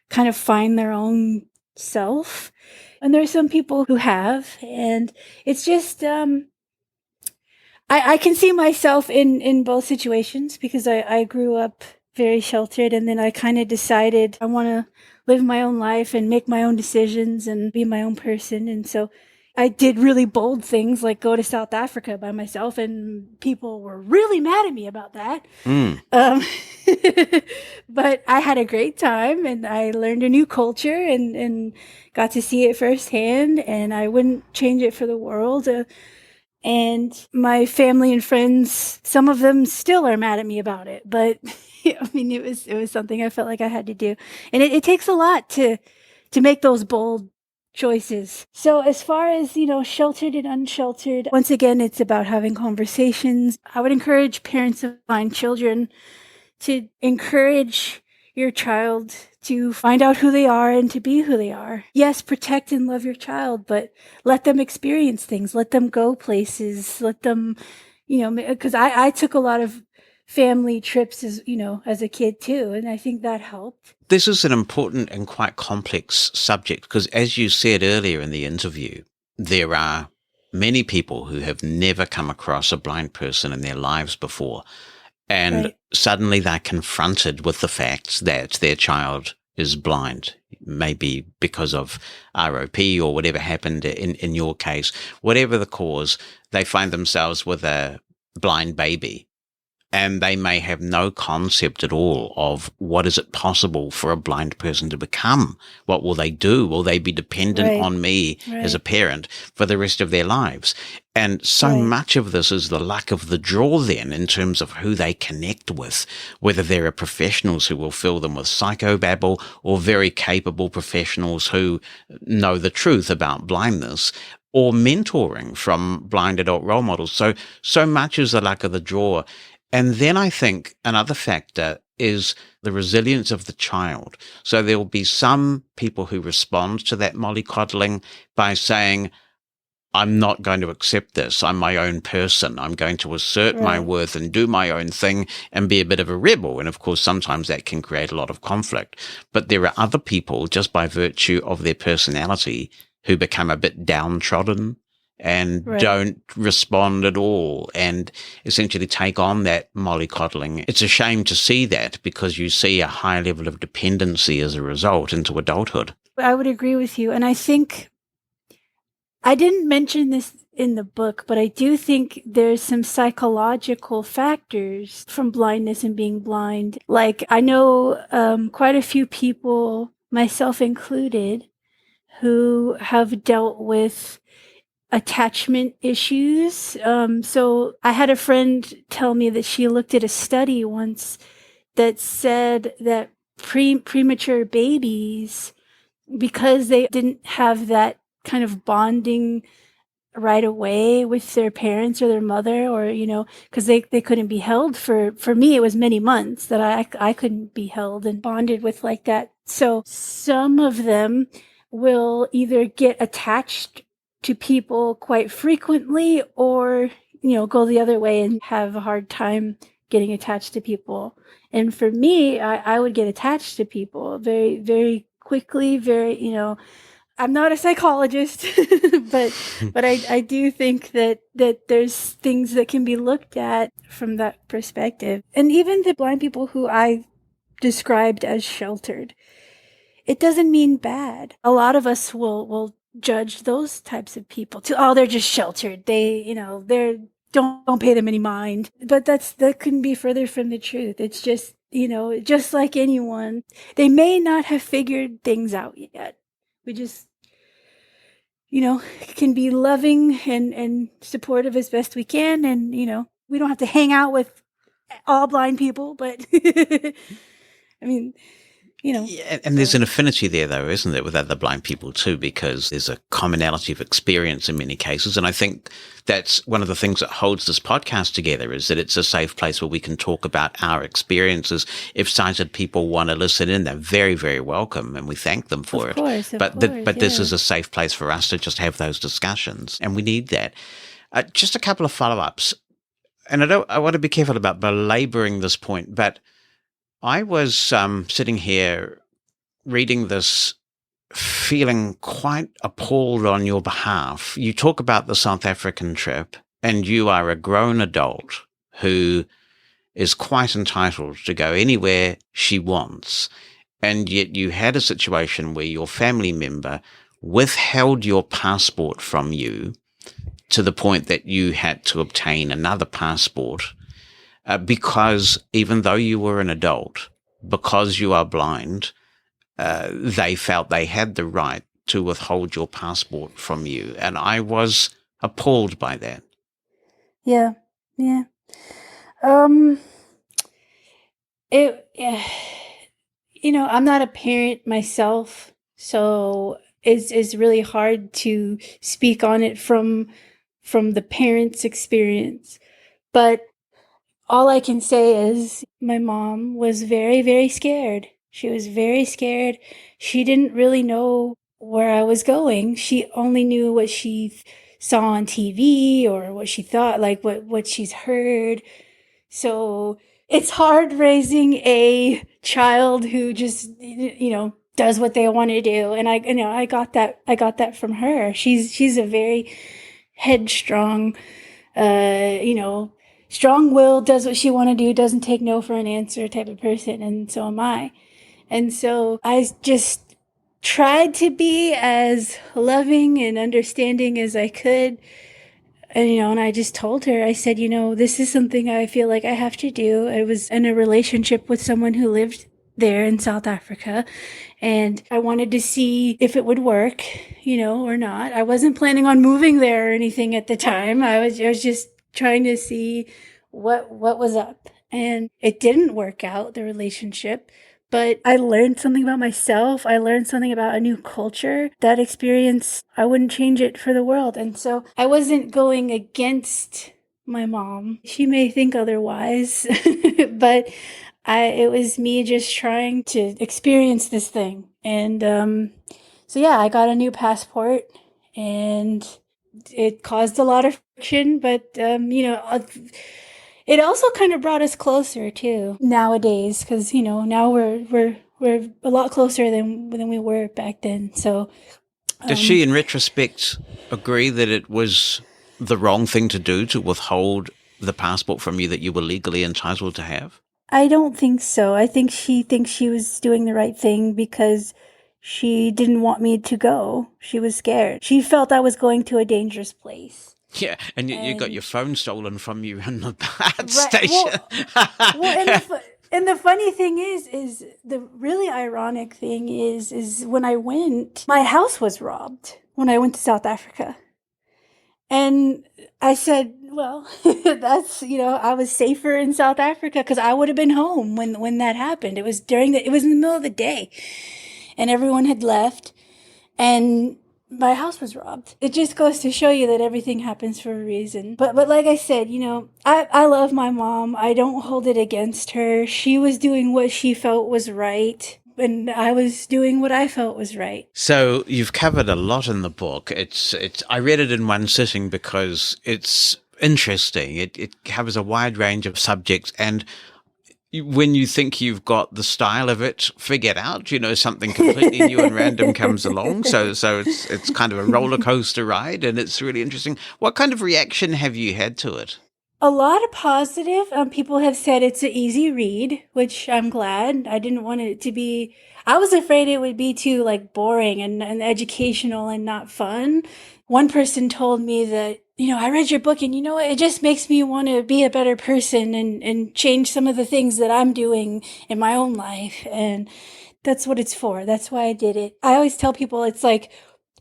kind of find their own self. And there are some people who have, and it's just, I can see myself in both situations, because I grew up very sheltered, and then I kind of decided I want to live my own life and make my own decisions and be my own person. And so I did really bold things like go to South Africa by myself, and people were really mad at me about that. But I had a great time, and I learned a new culture and got to see it firsthand, and I wouldn't change it for the world. And my family and friends, some of them still are mad at me about it, but it was something I felt like I had to do. And it takes a lot to make those bold choices. So as far as, sheltered and unsheltered, once again, it's about having conversations. I would encourage parents of blind children to encourage your child to find out who they are and to be who they are. Yes, protect and love your child, but let them experience things. Let them go places. Let them, because I took a lot of family trips as a kid too, and I think that helped. This is an important and quite complex subject because, as you said earlier in the interview, there are many people who have never come across a blind person in their lives before. And Right. Suddenly they're confronted with the fact that their child is blind, maybe because of ROP or whatever happened in your case. Whatever the cause, they find themselves with a blind baby. And they may have no concept at all of what is it possible for a blind person to become. What will they do? Will they be dependent Right. on me as a parent for the rest of their lives? And so Right. much of this is the luck of the draw then in terms of who they connect with, whether there are professionals who will fill them with psychobabble or very capable professionals who know the truth about blindness, or mentoring from blind adult role models. So much is the luck of the draw. And then I think another factor is the resilience of the child. So there will be some people who respond to that mollycoddling by saying, I'm not going to accept this. I'm my own person. I'm going to assert my Right. worth and do my own thing and be a bit of a rebel. And of course, sometimes that can create a lot of conflict. But there are other people, just by virtue of their personality, who become a bit downtrodden and Right. don't respond at all and essentially take on that mollycoddling. It's a shame to see that because you see a high level of dependency as a result into adulthood. I would agree with you. And I think I didn't mention this in the book, but I do think there's some psychological factors from blindness and being blind. Like, I know quite a few people, myself included, who have dealt with attachment issues. So I had a friend tell me that she looked at a study once that said that premature babies, because they didn't have that kind of bonding right away with their parents or their mother, or, because they couldn't be held for me, it was many months that I couldn't be held and bonded with like that. So some of them will either get attached to people quite frequently, or, go the other way and have a hard time getting attached to people. And for me, I would get attached to people very, very quickly, very, I'm not a psychologist, but I do think that there's things that can be looked at from that perspective. And even the blind people who I described as sheltered, it doesn't mean bad. A lot of us will judge those types of people too. Oh, they're just sheltered. They, they're don't pay them any mind. But that couldn't be further from the truth. It's just, just like anyone, they may not have figured things out yet. We just, can be loving and supportive as best we can. And, we don't have to hang out with all blind people, but I mean, Yeah, and there's an affinity there, though, isn't there, with other blind people too, because there's a commonality of experience in many cases. And I think that's one of the things that holds this podcast together, is that it's a safe place where we can talk about our experiences. If sighted people want to listen in, they're very, very welcome, and we thank them for it. But this is a safe place for us to just have those discussions, and we need that. Just a couple of follow-ups, and I want to be careful about belaboring this point, but I was sitting here reading this, feeling quite appalled on your behalf. You talk about the South African trip, and you are a grown adult who is quite entitled to go anywhere she wants. And yet you had a situation where your family member withheld your passport from you to the point that you had to obtain another passport. Because even though you were an adult, because you are blind, they felt they had the right to withhold your passport from you. And I was appalled by that. Yeah. I'm not a parent myself, so it's really hard to speak on it from the parent's experience. But all I can say is my mom was very, very scared. She was very scared. She didn't really know where I was going. She only knew what she saw on TV or what she thought, like what she's heard. So it's hard raising a child who just, does what they want to do. And I got that from her. She's a very headstrong, strong-willed, does what she want to do, doesn't take no for an answer type of person, and so am I. And so I just tried to be as loving and understanding as I could. And, and I just told her, I said, this is something I feel like I have to do. I was in a relationship with someone who lived there in South Africa, and I wanted to see if it would work, or not. I wasn't planning on moving there or anything at the time. I was just trying to see what was up, and it didn't work out, the relationship, but I learned something about myself. I learned something about a new culture. That experience, I wouldn't change it for the world. And so I wasn't going against my mom. She may think otherwise, but it was me just trying to experience this thing. And so yeah, I got a new passport, and it caused a lot of friction, but it also kind of brought us closer too nowadays, because now we're a lot closer than we were back then. So does she, in retrospect, agree that it was the wrong thing to do to withhold the passport from you that you were legally entitled to have? I don't think so. I think she thinks she was doing the right thing because she didn't want me to go. She was scared. She felt I was going to a dangerous place. Yeah, and you got And- your phone stolen from you in the bad Right, station. and the funny thing is the really ironic thing is when I went, my house was robbed when I went to South Africa. And I said, well, that's, I was safer in South Africa because I would have been home when that happened. It was it was in the middle of the day and everyone had left and my house was robbed. It just goes to show you that everything happens for a reason. But like I said, I love my mom. I don't hold it against her. She was doing what she felt was right. And I was doing what I felt was right. So you've covered a lot in the book. I read it in one sitting because it's interesting. It covers a wide range of subjects, and when you think you've got the style of it figured out, something completely new and random comes along. So it's kind of a roller coaster ride, and it's really interesting. What kind of reaction have you had to it? A lot of positive. People have said it's an easy read, which I'm glad. I didn't want it to be. I was afraid it would be too boring and educational and not fun. One person told me that, I read your book and it just makes me want to be a better person and change some of the things that I'm doing in my own life. And that's what it's for. That's why I did it. I always tell people it's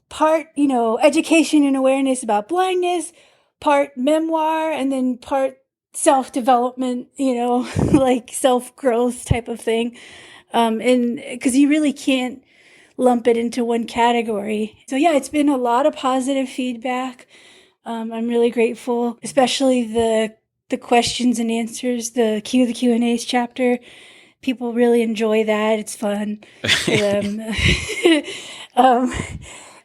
part, education and awareness about blindness, part memoir, and then part self-development, self-growth type of thing. And because you really can't lump it into one category. So yeah, it's been a lot of positive feedback. I'm really grateful, especially the questions and answers, the Q&A's chapter. People really enjoy that. It's fun for them.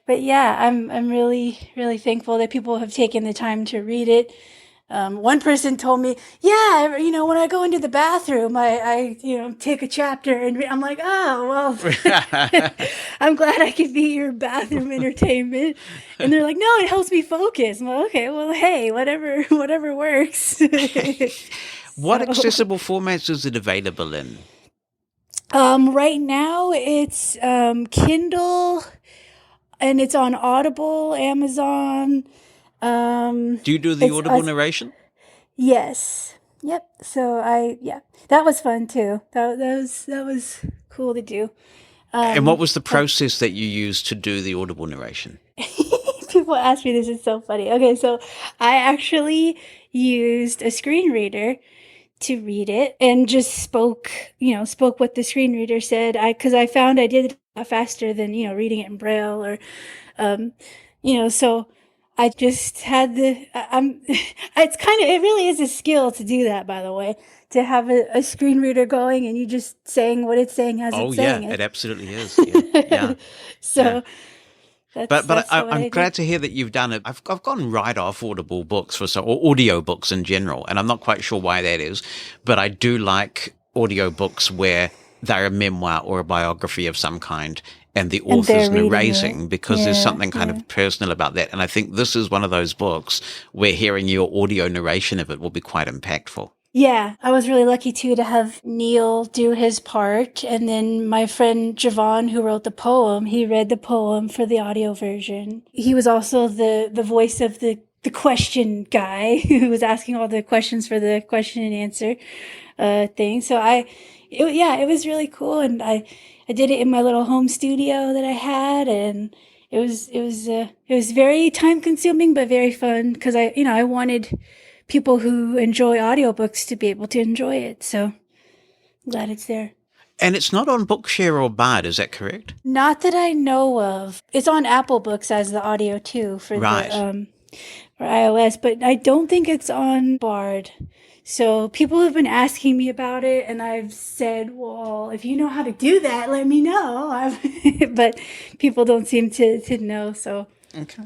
But yeah, I'm really, really thankful that people have taken the time to read it. One person told me, yeah, when I go into the bathroom, I take a chapter and I'm like, oh, well, I'm glad I could be your bathroom entertainment. And they're like, no, it helps me focus. I'm like, okay, well, hey, whatever works. What accessible formats is it available in? Right now it's Kindle, and it's on Audible, Amazon. Do you do the audible narration? Yes. Yep. So that was fun too. That was cool to do. And what was the process that you used to do the audible narration? People ask me this, is so funny. Okay, so I actually used a screen reader to read it and just spoke what the screen reader said. Because I found I did it faster than, reading it in Braille or, so I just had it really is a skill to do that, by the way, to have a screen reader going and you just saying what it's saying as it's saying it it. Absolutely is. Yeah. So But I'm glad to hear that you've done it. I've gone right off Audible books or audio books in general, and I'm not quite sure why that is, but I do like audio books where they're a memoir or a biography of some kind, and the author's narrating, because there's something kind of personal about that. And I think this is one of those books where hearing your audio narration of it will be quite impactful. Yeah, I was really lucky too to have Neil do his part, and then my friend Javon, who wrote the poem, he read the poem for the audio version. He was also the voice of the question guy who was asking all the questions for the question and answer thing. So it was really cool, and I did it in my little home studio that I had, and it was very time consuming but very fun because I wanted people who enjoy audiobooks to be able to enjoy it. So I'm glad it's there. And it's not on Bookshare or Bard, is that correct? Not that I know of. It's on Apple Books as the audio too for for iOS, but I don't think it's on Bard. So people have been asking me about it, and I've said, well, if you know how to do that, let me know. But people don't seem to know. So okay.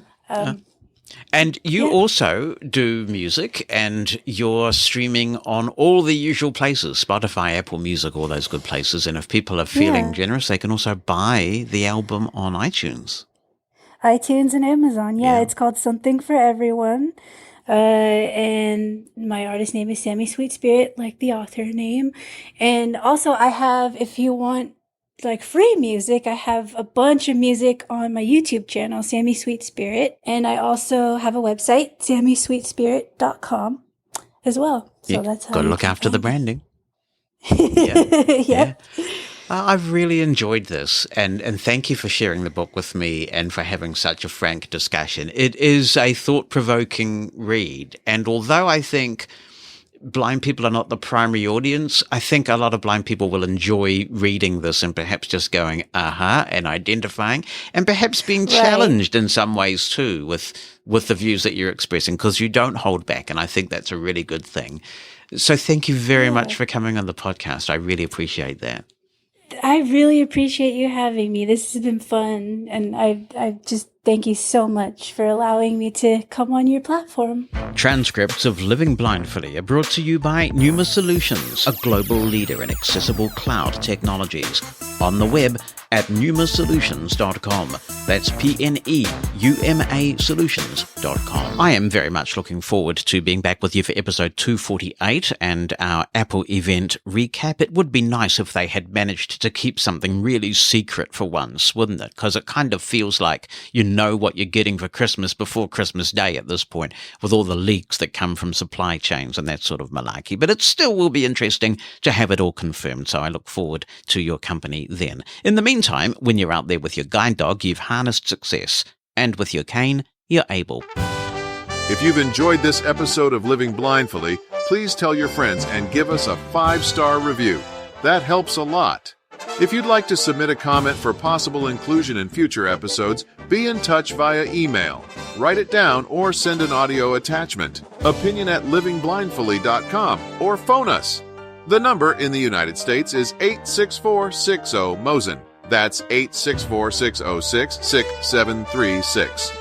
And you also do music, and you're streaming on all the usual places, Spotify, Apple Music, all those good places. And if people are feeling generous, they can also buy the album on iTunes. iTunes and Amazon. Yeah, it's called Something for Everyone. And my artist name is Sammy Sweet Spirit, like the author name. And also I have, if you want like free music, I have a bunch of music on my YouTube channel, Sammy Sweet Spirit. And I also have a website, sammysweetspirit.com as well. So that's how got to you look can after the find branding. it. Yeah. I've really enjoyed this, and thank you for sharing the book with me and for having such a frank discussion. It is a thought-provoking read, and although I think blind people are not the primary audience, I think a lot of blind people will enjoy reading this and perhaps just going, and identifying, and perhaps being challenged in some ways too with the views that you're expressing, because you don't hold back, and I think that's a really good thing. So thank you very much for coming on the podcast. I really appreciate that. I really appreciate you having me. This has been fun, and I just thank you so much for allowing me to come on your platform. Transcripts of Living Blindfully are brought to you by Pneuma Solutions, a global leader in accessible cloud technologies. On the web at pneumasolutions.com. That's PNEUMA solutions.com. I am very much looking forward to being back with you for episode 248 and our Apple event recap. It would be nice if they had managed to keep something really secret for once, wouldn't it? Because it kind of feels like you know what you're getting for Christmas before Christmas Day at this point, with all the leaks that come from supply chains and that sort of malarkey. But it still will be interesting to have it all confirmed, so I look forward to your company then. In the meantime, when you're out there with your guide dog, you've harnessed success, and with your cane, you're able. If you've enjoyed this episode of Living Blindfully, please tell your friends and give us a 5-star review. That helps a lot. If you'd like to submit a comment for possible inclusion in future episodes, be in touch via email. Write it down or send an audio attachment. opinion@livingblindfully.com or phone us. The number in the United States is 86460-MOSEN. That's 864-606-6736.